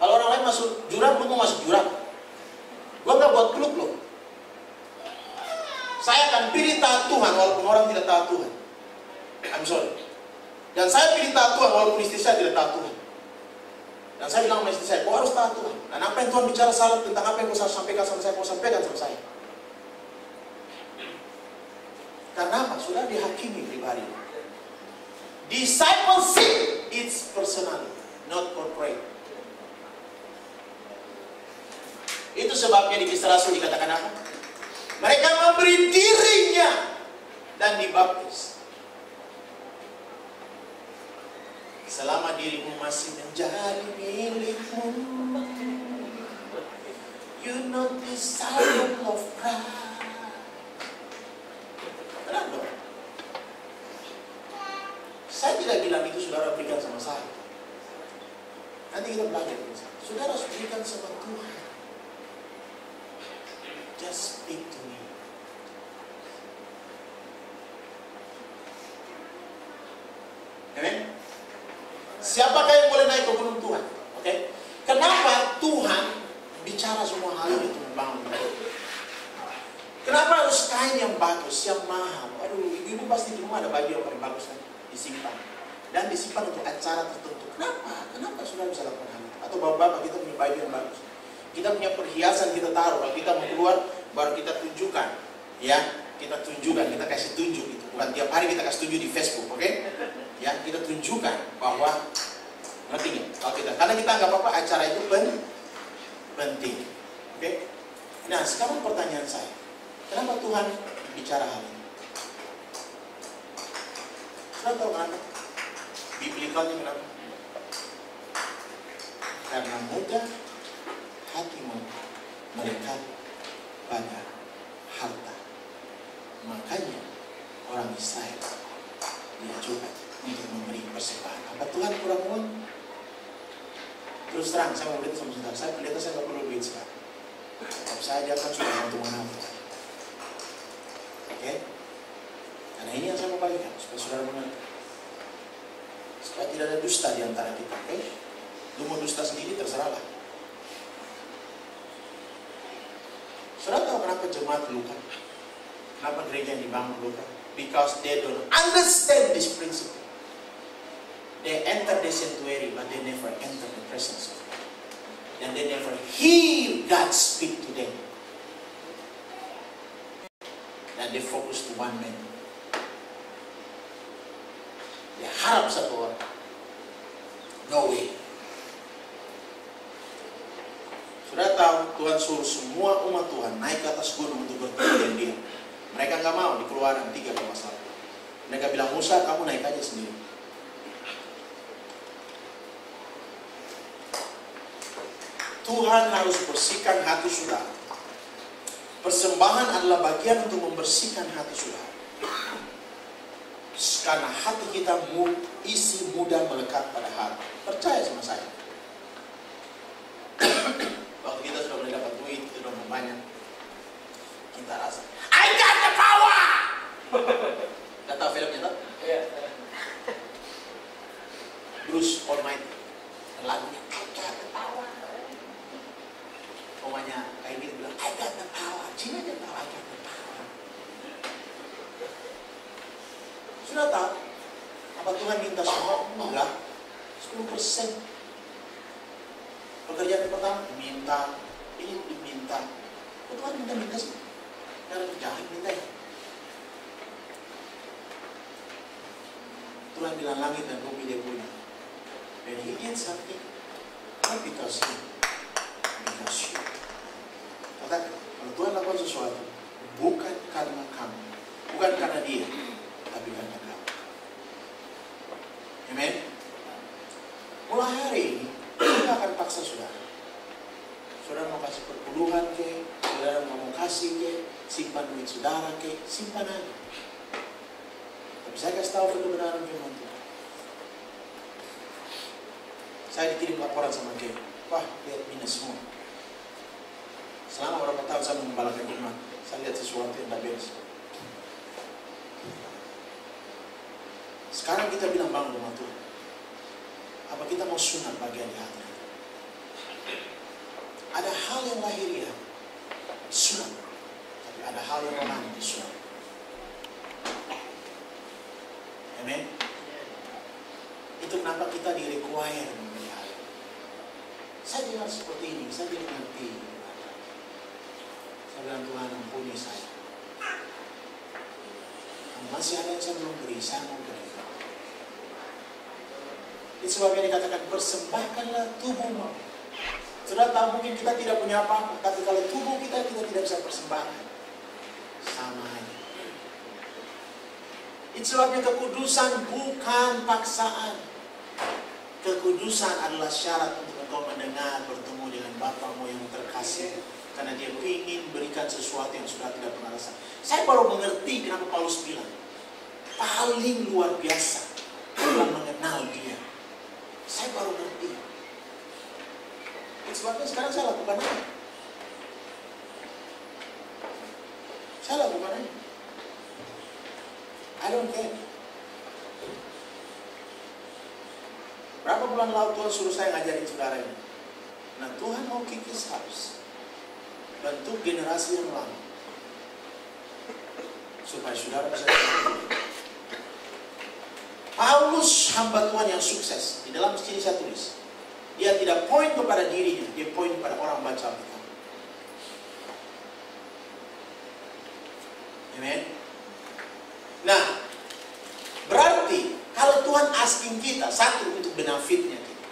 Kalau orang lain masuk jurang, lu mau masuk jurang. Gua nggak buat klub loh. Saya akan pilih taat Tuhan walaupun orang tidak taat Tuhan. I'm sorry. Dan saya pilih taat Tuhan walaupun istri saya tidak taat Tuhan. Dan saya bilang sama istri saya, kau harus taat Tuhan. Dan apa yang Tuhan bicara salah tentang apa yang kau sampaikan sama saya, kau sampaikan sama saya. Karena apa? Sudah dihakimi pribadi. Discipleship, it's personal, not corporate. Itu sebabnya di Kisah Rasul dikatakan apa? Mereka memberi dirinya dan dibaptis. Selama dirimu masih menjadi milikmu, you not disciple of Christ. Tenang dong. Saya tidak bilang itu saudara berikan sama saya. Nanti kita belajar. Saudara harus berikan sama Tuhan. Just speak to me. Amen. Siapakah yang boleh naik ke gunung Tuhan? Oke. Kenapa Tuhan bicara semua hal ini untuk membangun? Kenapa harus kain yang bagus, yang mahal? Aduh, ibu-ibu pasti di rumah ada baju yang paling bagus kan? Disimpan. Dan disimpan untuk acara tertentu. Kenapa? Kenapa saudara bisa lakukan hal itu? Atau bapak-bapak kita punya baju yang bagus. Kita punya perhiasan kita taruh. Kalau kita mau keluar, baru kita tunjukkan. Ya, kita tunjukkan. Kita kasih tunjuk itu. Bukan tiap hari kita kasih tunjuk di Facebook, oke? Ya, kita tunjukkan bahwa ngerti nggak? Kalau kita, karena kita anggap apa acara itu penting, oke? Nah, sekarang pertanyaan saya, kenapa Tuhan bicara hal ini? Saudara tahu kenapa? Biblikalnya kenapa? Karena mudah hatimu melekat pada harta. Makanya orang Israel diajukan untuk memberi persembahan. Apa Tuhan kurang uang? Terus terang, saya mau beritahu sama saudara, saya pendeta, saya nggak perlu duit sekarang. Tapi saya ajarkan sudah untuk menabung. Oke? Karena ini yang saya mau bagikan, supaya saudara mengerti. Supaya tidak ada dusta di antara kita. Oke? Lu mau dusta sendiri, terserahlah. Saudara tahu kenapa jemaat luka? Kenapa gereja yang dibangun luka? Because they don't understand this principle. They enter the sanctuary, but they never enter the presence of God. And they never hear God speak to them. And they focus to one man. Dia harap satu orang. No way. Sudah tahu Tuhan suruh semua umat Tuhan naik ke atas gunung untuk bertemu dengan Dia. Mereka nggak mau, di Keluaran 3:1. Mereka bilang, Musa, kamu naik aja sendiri. Tuhan harus bersihkan hati saudara. Persembahan adalah bagian untuk membersihkan hati saudara. Karena hati kita isi mudah melekat pada hati. Percaya sama saya. Waktu kita sudah mulai dapat duit, sudah banyak, kita rasa, I got the power. Gak tahu filmnya tak? Bruce Almighty. Lagunya I got the power. Omanya kayak gitu bilang, I got the power. Cina aja tahu I got the power. Sudah tahu apa Tuhan minta semua? Enggak. 10%. Pekerjaan yang pertama diminta, ini diminta. Kok Tuhan minta sih? Karena jahat minta ya. Tuhan bilang langit dan bumi dia punya. And he did something, not because he, because you. Katakan, kalau Tuhan lakukan sesuatu, bukan karena kamu, bukan karena dia, tapi karena kamu. Amen. Mulai hari ini, kita akan paksa saudara. Saudara mau kasih perpuluhan ke, saudara mau kasih ke, simpan duit saudara ke, simpan aja. Tapi saya kasih tahu kebenaran firman Tuhan. Saya dikirim laporan sama Kay, wah lihat minus semua. Selama beberapa tahun saya mengembalakan iman, saya lihat sesuatu yang tidak beres. Sekarang kita bilang bangun rumah Tuhan. Apa kita mau sunat bagian di hati? Ada hal yang lahiriah disunat, tapi ada hal yang rohani disunat. Amen. Itu kenapa kita di-require memelihara. Saya dengar seperti ini, saya tidak mengerti. Saya bilang Tuhan ampuni saya. Masih ada yang saya belum beri, saya mau beri. Itu sebabnya dikatakan persembahkanlah tubuhmu. Sudah tahu mungkin kita tidak punya apa-apa, tapi kalau tubuh kita tidak bisa persembahkan, sama aja. Itu sebabnya kekudusan bukan paksaan. Kekudusan adalah syarat untuk engkau mendengar, bertemu dengan Bapamu yang terkasih. Karena dia ingin berikan sesuatu yang sudah tidak pernah rasa. Saya baru mengerti kenapa Paulus bilang, paling luar biasa dalam mengenal dia. Saya baru ngerti. Itu sebabnya sekarang saya lakukan apa? Saya lakukan aja. I don't care. Berapa bulan lalu Tuhan suruh saya ngajarin saudara ini. Nah Tuhan mau kikis harus bentuk generasi yang lama supaya saudara bisa Paulus hamba Tuhan yang sukses. Di dalam sini saya tulis, dia tidak poin kepada dirinya, dia poin kepada orang baca Alkitab. Amen. Nah, berarti kalau Tuhan asking kita, satu untuk benefitnya kita,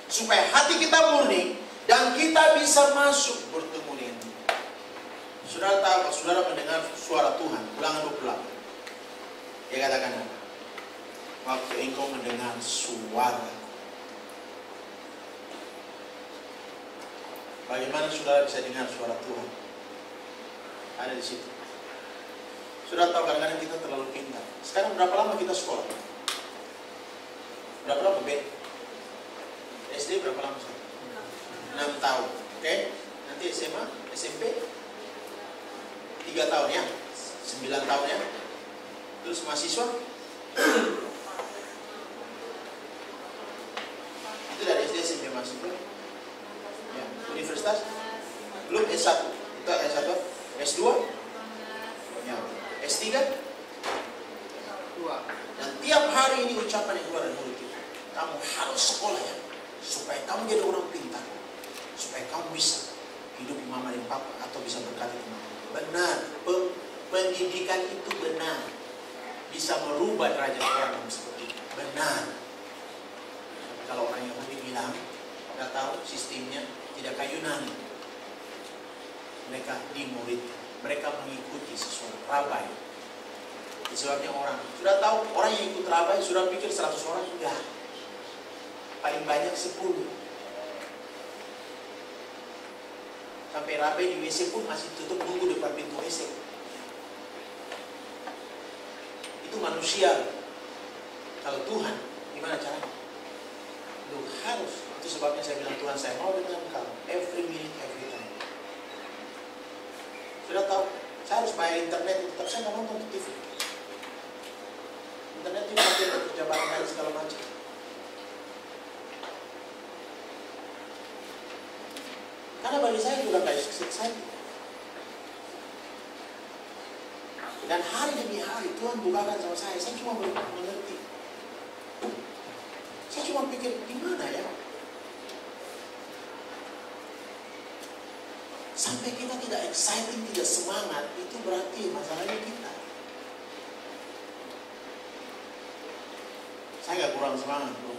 supaya hati kita murni dan kita bisa masuk bertemu dengan Dia. Saudara tahu, kalau saudara mendengar suara Tuhan, Ulangan 28. Dia katakan apa? Waktu engkau mendengar suara. Bagaimana saudara bisa dengar suara Tuhan? Ada di situ. Saudara tahu kadang-kadang kita terlalu pintar. Sekarang berapa lama kita sekolah? Berapa lama B? SD berapa lama? 6 tahun. Oke? Nanti SMA, SMP 3 tahun ya? 9 tahun ya? Terus mahasiswa? Itu dari SD SMP mahasiswa ya. Universitas? Belum S1. Itu S1. S2? Ya. S3? 2. Dan tiap hari ini ucapan yang keluar dari mulut kita, kamu harus sekolah ya, supaya kamu jadi orang pintar, supaya kamu bisa hidup mama dan papa atau bisa berkati teman. Benar, pendidikan itu benar, bisa merubah derajat orang seperti itu. Benar. Tapi kalau orang Yahudi bilang, nggak tahu sistemnya, tidak kayak Yunani. Mereka dimuridkan, mereka mengikuti sesuatu rabai. Sebabnya orang sudah tahu, orang yang ikut rabai sudah pikir 100 orang, enggak, paling banyak 10. Sampai rabai di WC pun masih tutup nunggu depan pintu WC. Itu Itu manusia. Kalau Tuhan, gimana caranya? Lu harus. Itu sebabnya saya bilang, Tuhan, saya mau dengan engkau every minute, every time. Sudah tahu, saya harus bayar internet, tetap saya nggak nonton TV. Internet itu pakai untuk jabatan lain segala macam. Karena bagi saya juga nggak exciting. Dan hari demi hari Tuhan bukakan sama saya cuma mengerti. Saya cuma pikir, gimana ya? Sampai kita tidak exciting, tidak semangat, itu berarti masalahnya kita. Saya nggak kurang semangat, bro.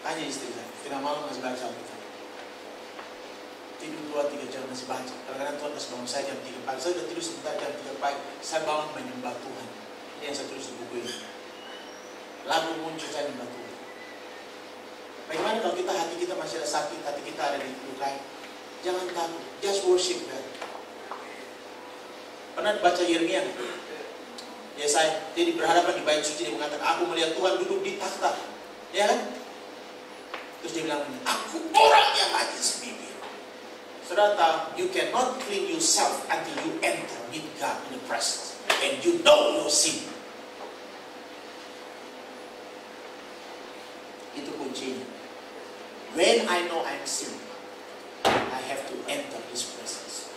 Tanya istri saya, tengah malam masih baca Alkitab. Tidur 2-3 jam masih baca. Kadang-kadang Tuhan kasih bangun saya jam 3 pagi. Saya sudah tidur sebentar jam 3 pagi. Saya bangun menyembah Tuhan. Ini yang saya tulis di buku ini. Lalu muncul saya menyembah Tuhan. Bagaimana kalau hati kita masih ada sakit, hati kita ada di lukai? Jangan takut, just worship God. Pernah baca Yeremia? Yesaya, dia berhadapan di bait suci, dia mengatakan, aku melihat Tuhan duduk di takhta. Ya kan? Terus dia bilang, aku orang yang najis bibir. Saudara tahu, you cannot clean yourself until you enter with God in the presence. And you know your sin. Itu kuncinya. When I know I'm sin, I have to enter His presence.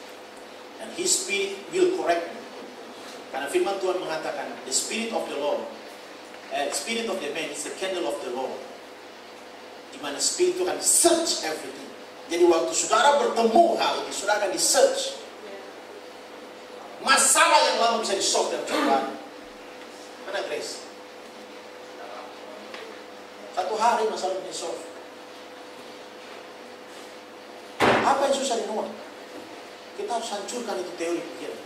And His Spirit will correct me. Karena firman Tuhan mengatakan, the Spirit of the Lord, Spirit of the man is the candle of the Lord. Di mana Spirit itu akan search everything. Jadi waktu saudara bertemu hal ini, saudara akan di-search. Masalah yang lama bisa di-solve dan coba. Mana Grace? Satu hari masalah di-solve. Apa yang susah dinuang? Kita harus hancurkan itu teori pikiran.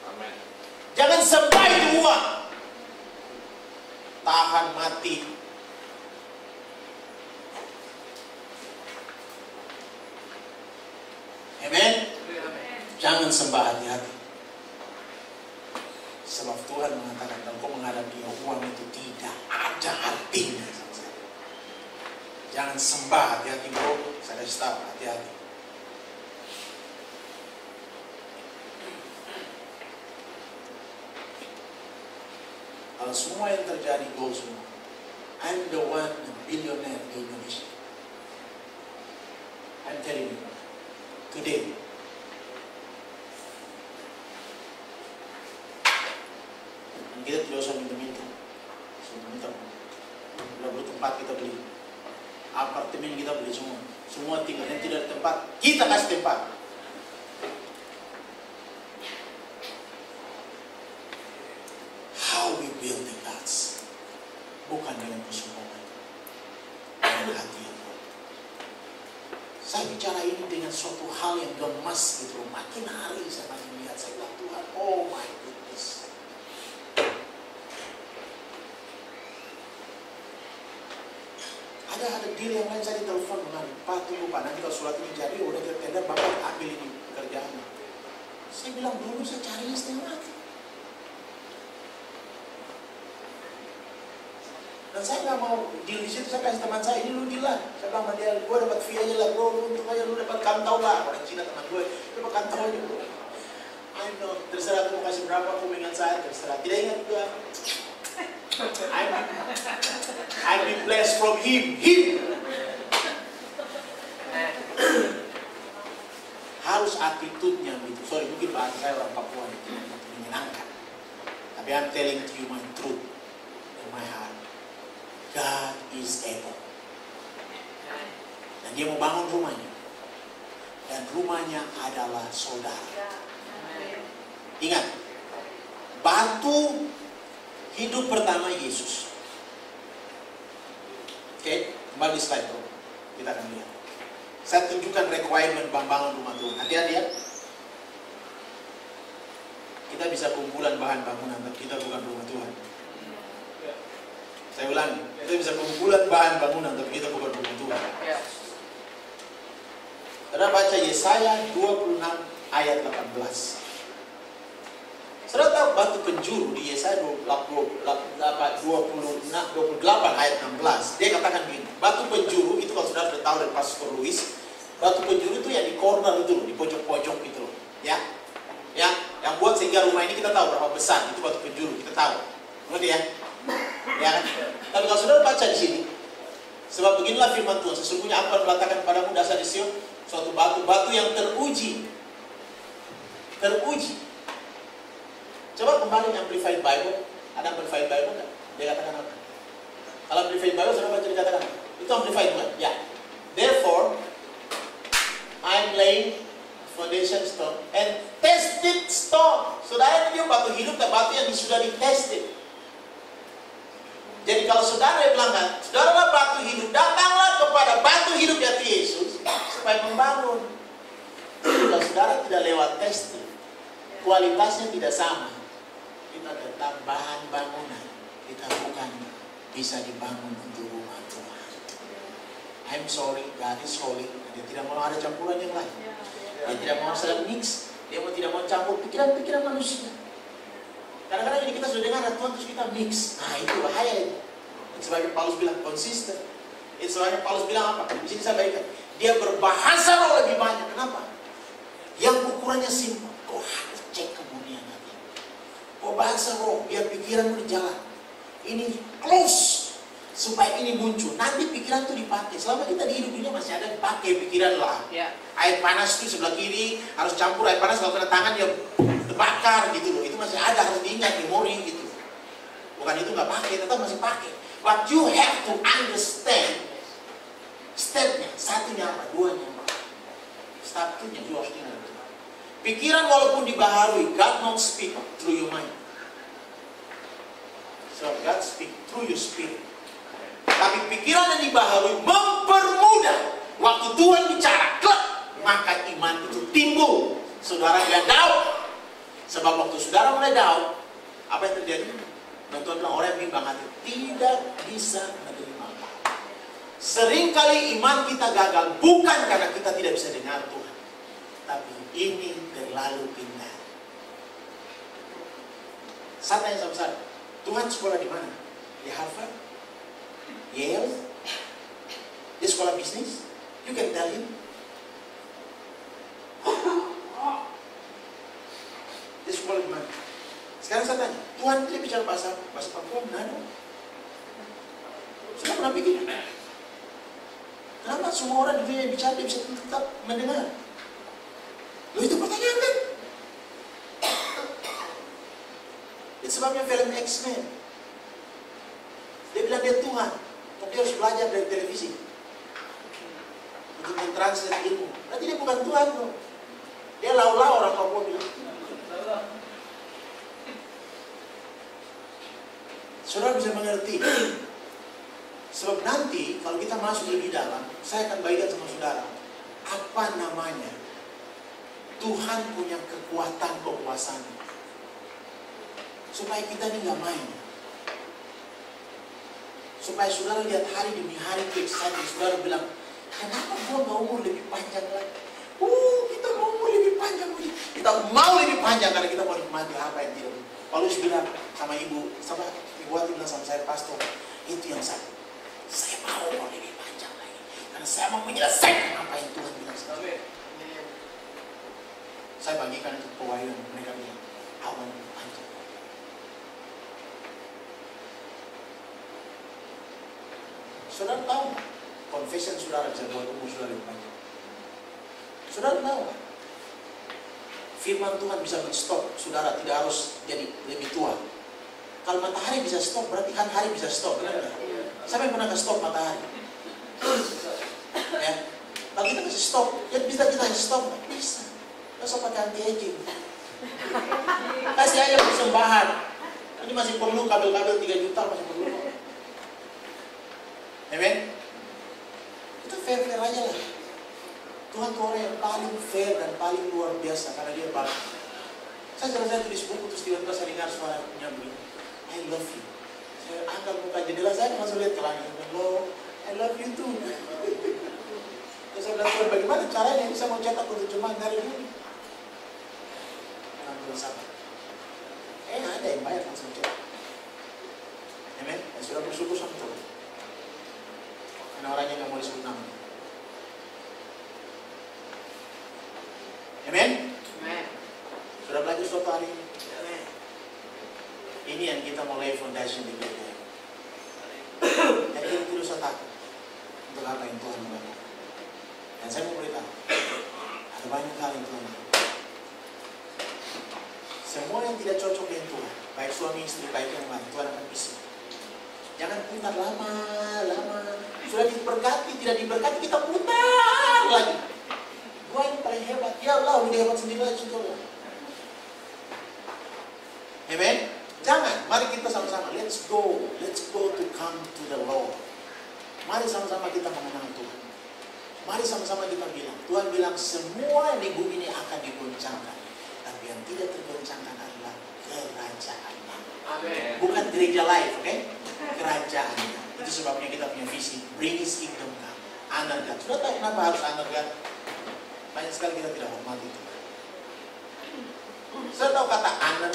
Amen. Jangan sembah itu uang. Tahan mati. Amen. Jangan sembah hati-hati. Sebab Tuhan mengatakan kalau kau menghadap Dia, uang itu tidak ada artinya. Jangan sembah, hati-hati bro. Saya kasih tahu, hati-hati. Kalau semua yang terjadi goes semua. I'm the one billionaire in Indonesia. I'm telling you, today. Kita tidak usah minta-minta. Sudah bertempat kita beli. Apartemen kita beli semua. Semua tinggal yang tidak ada tempat, kita kasih tempat. How we build the gods. Bukan dengan kesombongan. Dengan hati yang kuat. Saya bicara ini dengan suatu hal yang gemas gitu. Makin hari saya makin lihat, saya bilang Tuhan, oh my goodness. Ada deal yang lain, saya ditelepon dengan Pak, tunggu Pak, nanti kalau surat ini jadi udah kita tender, Bapak ambil ini pekerjaannya. Saya bilang dulu saya carinya setengah mati. Dan saya nggak mau deal di situ, saya kasih teman saya, ini lu deal lah. Saya bilang sama dia, gue dapat fee aja lah bro, untung aja lu dapat kantau lah. Orang Cina teman gue, dapat kantau aja bro. I know, terserah aku mau kasih berapa kumingan saya, terserah. Tidak ingat juga. I be blessed from him. Harus attitude-nya gitu. Sorry, mungkin bahasa saya orang Papua itu menyenangkan. Tapi I'm telling you my truth in my heart. God is able. Dan Dia mau bangun rumahnya. Dan rumahnya adalah saudara. Ingat, batu hidup pertama Yesus. Oke, kembali slide bro. Kita akan lihat. Saya tunjukkan requirement bangun rumah Tuhan. Hati-hati ya. Kita bisa kumpulan bahan bangunan, tapi kita bukan rumah Tuhan. Saya ulangi, kita bisa kumpulan bahan bangunan, tapi kita bukan rumah Tuhan. Kita baca Yesaya 26 ayat 18. batu penjuru di Yesaya 28 ayat 16, dia katakan begini, batu penjuru itu kalau saudara sudah tahu dari Pastor Luis, batu penjuru itu yang di corner itu, di pojok-pojok itu loh, ya, yang buat sehingga rumah ini kita tahu berapa besar, itu batu penjuru, kita tahu, ngerti ya? Ya kan? Tapi kalau saudara baca di sini, sebab beginilah firman Tuhan, sesungguhnya aku akan meletakkan padamu dasar di Sion suatu batu yang teruji. Coba kembali Amplified Bible, ada Amplified Bible enggak? Dia katakan apa? Kalau Amplified Bible saudara baca dikatakan apa? Itu Amplified bukan? Ya. Therefore, I'm laying foundation stone and tested stone. Saudara, ini dia batu hidup dan batu yang sudah ditested. Jadi kalau saudara bilang, saudara batu hidup, datanglah kepada batu hidup yaitu Yesus supaya membangun. Kalau saudara tidak lewat testing, kualitasnya tidak sama, kita tetap bahan bangunan, kita bukan bisa dibangun untuk rumah Tuhan. I'm sorry, God is holy. Dia tidak mau ada campuran yang lain. Dia tidak mau saling mix. Dia tidak mau campur pikiran-pikiran manusia. Kadang-kadang ini kita sudah dengar Tuhan terus kita mix. Nah itu bahaya itu. Sebagai Paulus bilang konsisten. Sebagai Paulus bilang apa? Di sini saya baikkan. Dia berbahasa roh lebih banyak. Kenapa? Yang ukurannya simpel. Kau harus cek kemudian hati. Kau bahasa roh biar pikiranmu jalan. Ini close supaya ini muncul. Nanti pikiran itu dipakai. Selama kita di hidup dunia masih ada dipakai pikiran lah. Air panas itu sebelah kiri harus campur air panas, kalau kena tangan ya terbakar gitu loh. Itu masih ada, harus diingat, memori gitu. Bukan itu nggak pakai, tetap masih pakai. But you have to understand stepnya, satunya apa, duanya apa. Satunya juga harus diingat. Pikiran walaupun dibaharui, God not speak through your mind. So God speak through your spirit. Tapi pikiran yang dibaharui mempermudah. Waktu Tuhan bicara, klek, maka iman itu timbul. Saudara tidak down. Sebab waktu saudara mulai down, apa yang terjadi? Dan Tuhan bilang, orang yang bimbang hati tidak bisa menerima. Seringkali iman kita gagal bukan karena kita tidak bisa dengar Tuhan, tapi ini terlalu pintar. Saya tanya sama saya, Tuhan sekolah di mana? Di Harvard? Yale? Dia sekolah bisnis? You can tell him. Dia sekolah di mana? Sekarang saya tanya, Tuhan dia bicara bahasa Papua Manado? Sudah pernah pikir? Kenapa semua orang di dunia bicara dia bisa tetap mendengar? Loh itu pertanyaan kan? Itu sebabnya film X-Men. Dia bilang dia Tuhan, tapi dia harus belajar dari televisi untuk mentranslate ilmu. Berarti dia bukan Tuhan loh. Dia lau-lau orang Papua bilang. Saudara bisa mengerti. Sebab nanti kalau kita masuk lebih dalam, saya akan bagikan sama saudara apa namanya Tuhan punya kekuatan kekuasaan supaya kita ini nggak main. Supaya saudara lihat hari demi hari keexcited. Saudara bilang, kenapa gua mau umur lebih panjang lagi? Kita mau umur lebih panjang lagi. Kita mau lebih panjang karena kita mau nikmati apa yang tidak. Paulus bilang sama ibu bilang sama saya, pastor, itu yang saya mau umur lebih panjang lagi. Karena saya mau menyelesaikan apa yang Tuhan bilang sama saya. Saya bagikan itu pewahyuan, mereka bilang, awan lebih panjang. Saudara tahu, confession saudara bisa buat umur saudara lebih panjang. Saudara tahu, firman Tuhan bisa men-stop saudara tidak harus jadi lebih tua. Kalau matahari bisa stop, berarti kan hari bisa stop, benar nggak? Siapa yang pernah stop matahari? Ya, kalau kita bisa stop, ya bisa kita stop, nggak bisa. Nggak usah pakai anti-aging. Kasih aja persembahan. Ini masih perlu kabel-kabel 3 juta masih perlu. Amen. Itu fair-fair aja lah. Tuhan itu orang yang paling fair dan paling luar biasa karena dia baik. Saya tulis buku terus tiba-tiba saya dengar suaranya begini, I love you. Saya angkat muka jendela saya langsung lihat ke langit. Lord, I love you too. Terus saya bilang, Tuhan bagaimana caranya bisa mau cetak untuk jemaat hari ini? Alhamdulillah sabar. bayar langsung cek. Amen. Dan sudah bersyukur sama Tuhan. Karena orangnya nggak mau disebut nama. Amen. Amen. Sudah belajar suatu hari ini. Amen. Ini yang kita mulai foundation di gereja. Jadi kita tidak usah takut untuk apa yang Tuhan melakukan. Dan saya mau beritahu, ada banyak hal yang Tuhan lakukan. Semua yang tidak cocok dengan Tuhan, baik suami istri, baik yang lain, Tuhan akan pisah. Jangan putar lama. Sudah diberkati, tidak diberkati, kita putar lagi. Gua ini paling hebat, ya Allah, udah hebat sendiri aja Tuhan. Amen. Jangan, mari kita sama-sama, let's go to come to the Lord. Mari sama-sama kita mengenal Tuhan. Mari sama-sama kita bilang, Tuhan bilang semua yang di bumi ini akan digoncangkan. Tapi yang tidak tergoncangkan adalah kerajaannya. Amen. Bukan gereja live, oke? Kerajaannya. Itu sebabnya kita punya visi, bring His kingdom come. Honor God. Sudah tahu kenapa harus honor God? Banyak sekali kita tidak hormati itu. Sudah tahu kata honor?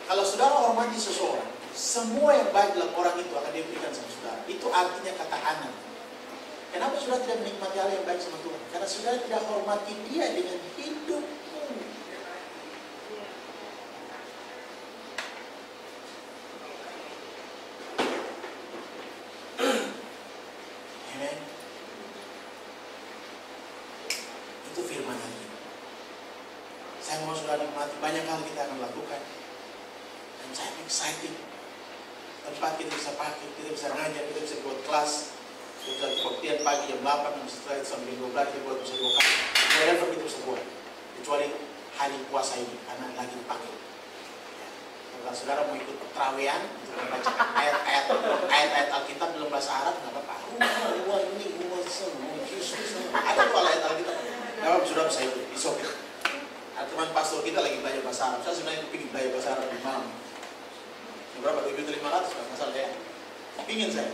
Kalau saudara hormati seseorang, semua yang baik dalam orang itu akan diberikan sama saudara. Itu artinya kata honor. Kenapa saudara tidak menikmati hal yang baik sama Tuhan? Karena saudara tidak hormati Dia dengan hidupmu. Amen. Itu firman hari ini. Saya mau saudara nikmati banyak hal kita akan lakukan. Dan saya excited. Tempat kita bisa pakai, kita bisa ngajar, kita bisa buat kelas. Kita bisa kebaktian pagi jam 8, setelah itu sampai 12, kita buat bisa 2 kali. Whatever kita bisa buat. Kecuali hari puasa ini, karena lagi dipakai. Kalau saudara mau ikut perawian, membaca ayat-ayat Alkitab dalam bahasa Arab, nggak apa-apa. Ada tuh ayat Alkitab. Nggak apa-apa, saudara bisa ikut. It's okay. Ada teman pastor kita lagi belajar bahasa Arab. Saya sebenarnya ingin belajar bahasa Arab di malam. Berapa? 2.500, nggak masalah ya. Pingin saya.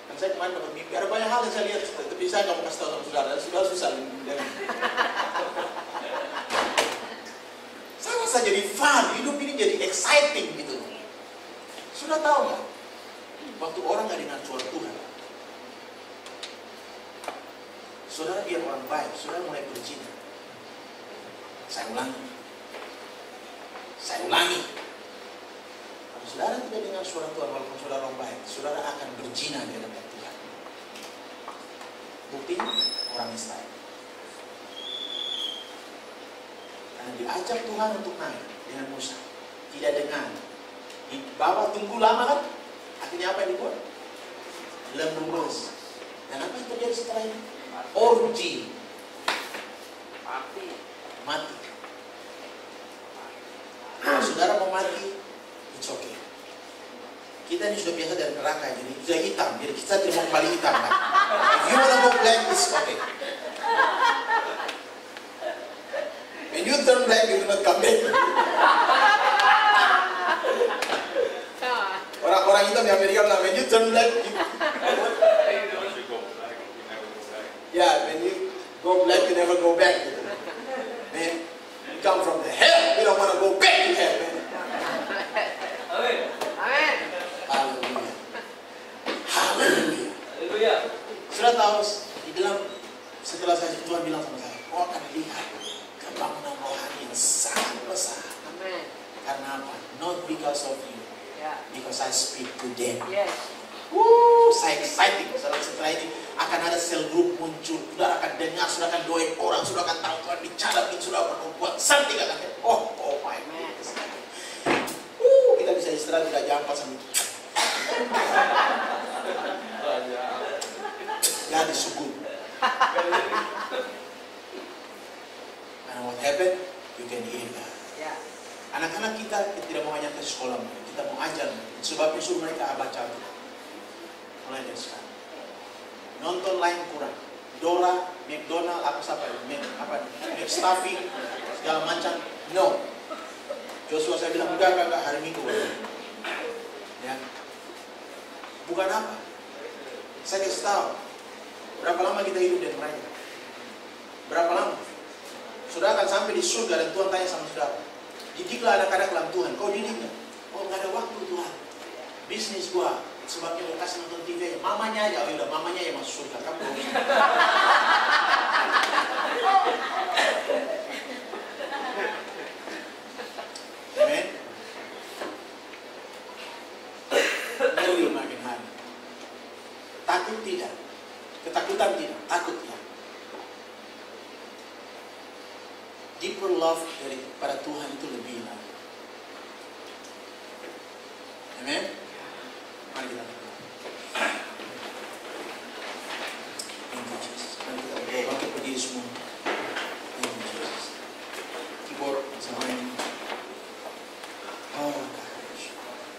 Dan saya kemarin dapat mimpi. Ada banyak hal yang saya lihat, tapi saya nggak mau kasih tahu sama saudara. Saudara susah. Saya rasa jadi fun. Hidup ini jadi exciting gitu. Sudah tahu nggak? Waktu orang nggak dengar suara Tuhan, saudara biar orang baik, saudara mulai berzina. Saya ulangi. Kalau saudara tidak dengar suara Tuhan, walaupun saudara orang baik, saudara akan berzina di hadapan Tuhan. Bukti orang Israel. Karena diajak Tuhan untuk naik dengan Musa, tidak dengar. Di bawah tunggu lama kan? Akhirnya apa yang dibuat? Lembu emas. Dan apa yang terjadi setelah ini? Orgi. Mati. Kalau saudara mau mati, it's okay. Kita ini sudah biasa dari neraka, jadi sudah hitam. Jadi kita tidak mau kembali hitam. Kan? If you want to go black, it's okay. When you turn black, you will not come back. Orang-orang hitam di Amerika bilang, when you turn black, when you go black, you never go back. Gitu. Man, you come from the hell, you don't want to go back to hell, man. Amen. Haleluya. Haleluya. Sudah tahu, di dalam setelah Tuhan bilang sama saya, kau akan lihat kebangunan rohani yang sangat besar. Amen. Karena apa? Not because of you, because I speak to them. Yes. Saya excited. Setelah ini akan ada sel grup muncul. Sudah akan dengar, sudah akan doain orang, sudah akan tahu Tuhan bicara, sudah akan membuat something akan. Oh my goodness. Kita bisa istirahat tidak jampas sama. God is so good. And what happened? You can hear that. Yeah. Anak-anak kita tidak mau hanya ke sekolah, kita mau ajar. Sebabnya suruh mereka baca Alkitab. Mulai dari sekarang. Nonton lain kurang. Dora, McDonald, McStuffy, segala macam. No. Joshua saya bilang, enggak, hari Minggu. Ya. Bukan apa. Saya kasih tahu. Berapa lama kita hidup dengan mereka? Berapa lama? Saudara akan sampai di surga dan Tuhan tanya sama saudara, Didiklah anak-anak dalam Tuhan. Kau didik nggak? Oh nggak ada waktu Tuhan. Bisnis gua sebabnya gua kasih nonton TV. Mamanya aja, oh udah mamanya yang masuk surga. Kamu gak usah. Amen. Ngeri makin hari. Takut tidak? Ketakutan tidak? Takut ya. Deeper love daripada Tuhan itu lebih lagi. Amen. Mari kita berdoa. Thank you Jesus. Mari kita berdoa. Bangkit berdiri semua. Thank you Jesus. Keyboard sama ini. Oh,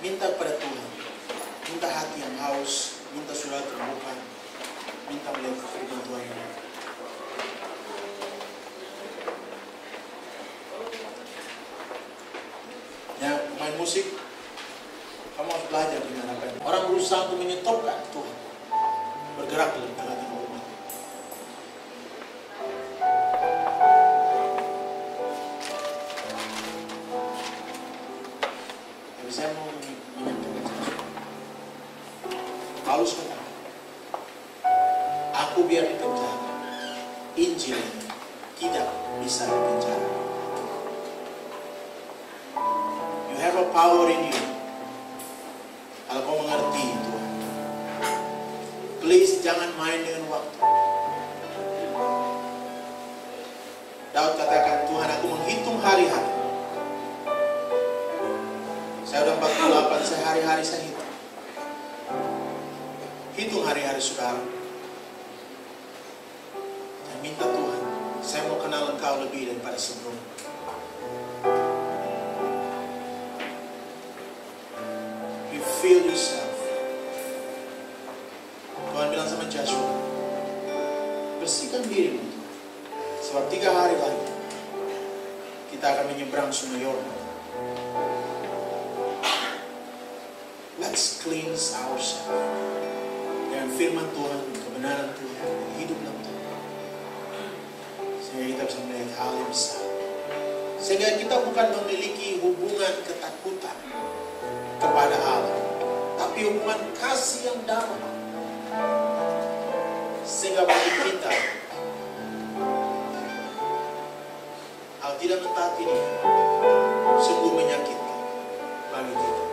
minta pada Tuhan. Minta hati yang haus. Minta surat terbuka. Minta melihat firman Tuhan ini. Ya, main musik, kamu harus belajar dengan apa ini. Orang berusaha untuk menyetopkan Tuhan bergerak dalam tengah-tengah umat. Tapi saya mau menyampaikan sesuatu. Paulus kata, aku biar dipenjara, Injil tidak bisa dipenjara. Have a power in you. Kalau kau mengerti Tuhan, please jangan main dengan waktu. Daud katakan, Tuhan aku menghitung hari-hari. Saya udah 48, saya hari-hari saya hitung. Hitung hari-hari saudara. Dan minta Tuhan, saya mau kenal Engkau lebih daripada sebelumnya. Feel yourself. Tuhan bilang sama Joshua, bersihkan dirimu, sebab 3 hari lagi kita akan menyeberang Sungai Yordan. Let's cleanse ourselves dengan firman Tuhan, kebenaran Tuhan, hidup dalam Tuhan, sehingga kita bisa melihat hal yang besar, sehingga kita bukan memiliki hubungan ketakutan kepada Allah, tapi hubungan kasih yang damai, sehingga bagi kita hal tidak mentaati dia sungguh menyakitkan bagi kita.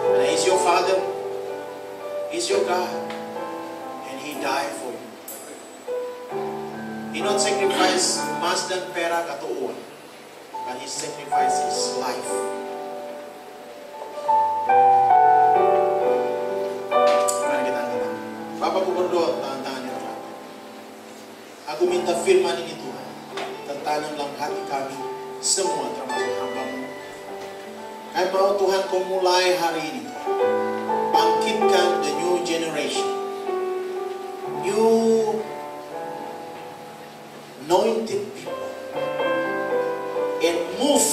Karena He's your Father, He's your God, and He died for you. He not sacrifice emas dan perak atau uang, but He sacrificed His life. Bapakku berdoa tangan-tangan yang terakhir. Aku minta firman ini Tuhan tertanam dalam hati kami semua termasuk hamba-Mu. Kami mau Tuhan Kau mulai hari ini bangkitkan the new generation, new anointed people, and move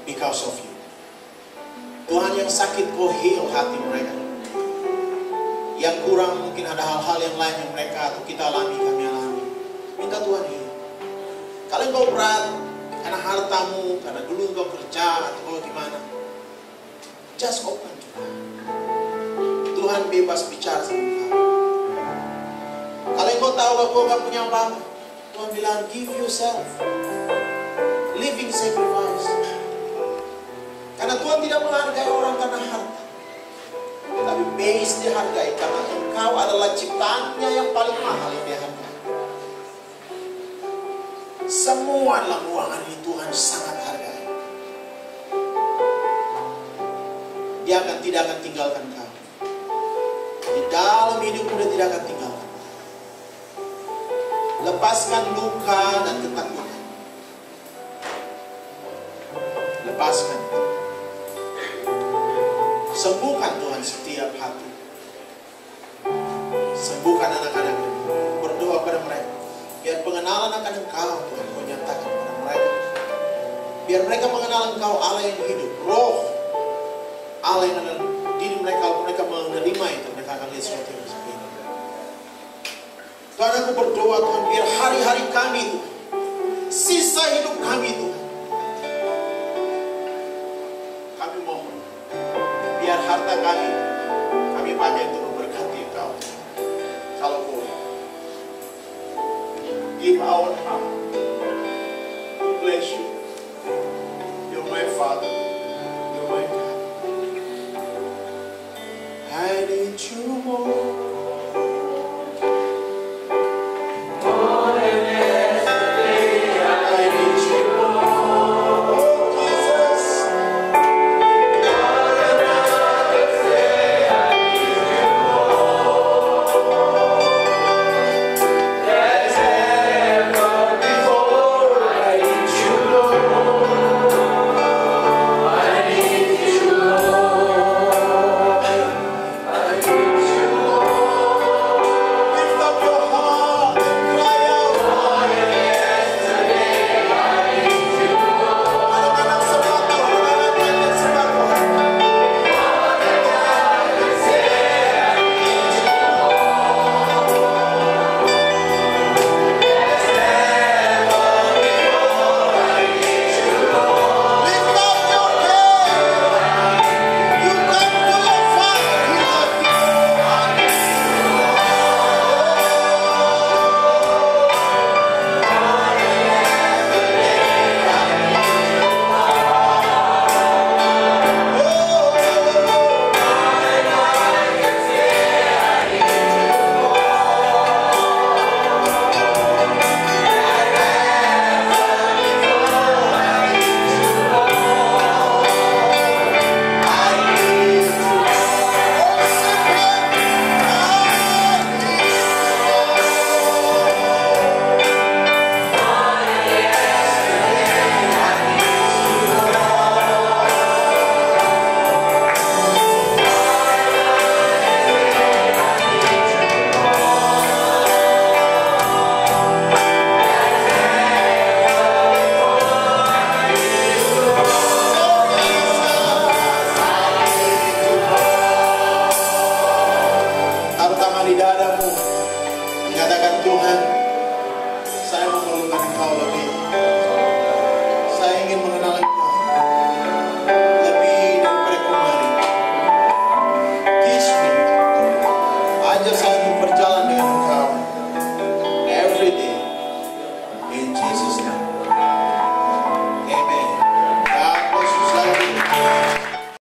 because of you. Tuhan yang sakit Kau heal hati mereka. Yang kurang mungkin ada hal-hal yang lain yang mereka atau kita alami, kami alami. Minta Tuhan heal. Kalau engkau berat karena hartamu, karena dulu engkau kerja atau kalau gimana, just open Tuhan. Tuhan bebas bicara sama engkau. Kalau engkau tahu bahwa engkau gak punya apa-apa, Tuhan bilang give yourself living sacrifice. Karena Tuhan tidak menghargai orang karena harta, tapi base dihargai karena engkau adalah ciptaannya yang paling mahal yang dia hargai. Semua dalam ruangan ini Tuhan sangat hargai. Dia tidak akan tinggalkan kau. Di dalam hidupmu dia tidak akan tinggalkan. Lepaskan luka dan ketakutan. Lepaskan. Sembuhkan Tuhan setiap hati. Sembuhkan anak-anak. Berdoa pada mereka. Biar pengenalan akan Engkau Tuhan Kau nyatakan pada mereka. Biar mereka mengenal Engkau Allah yang hidup. Roh Allah yang ada di diri mereka. Kalau mereka menerima itu, mereka akan lihat sesuatu yang seperti itu. Tuhan aku berdoa Tuhan, biar hari-hari kami itu sisa hidup kami Tuhan, kami mohon biar harta kami pakai untuk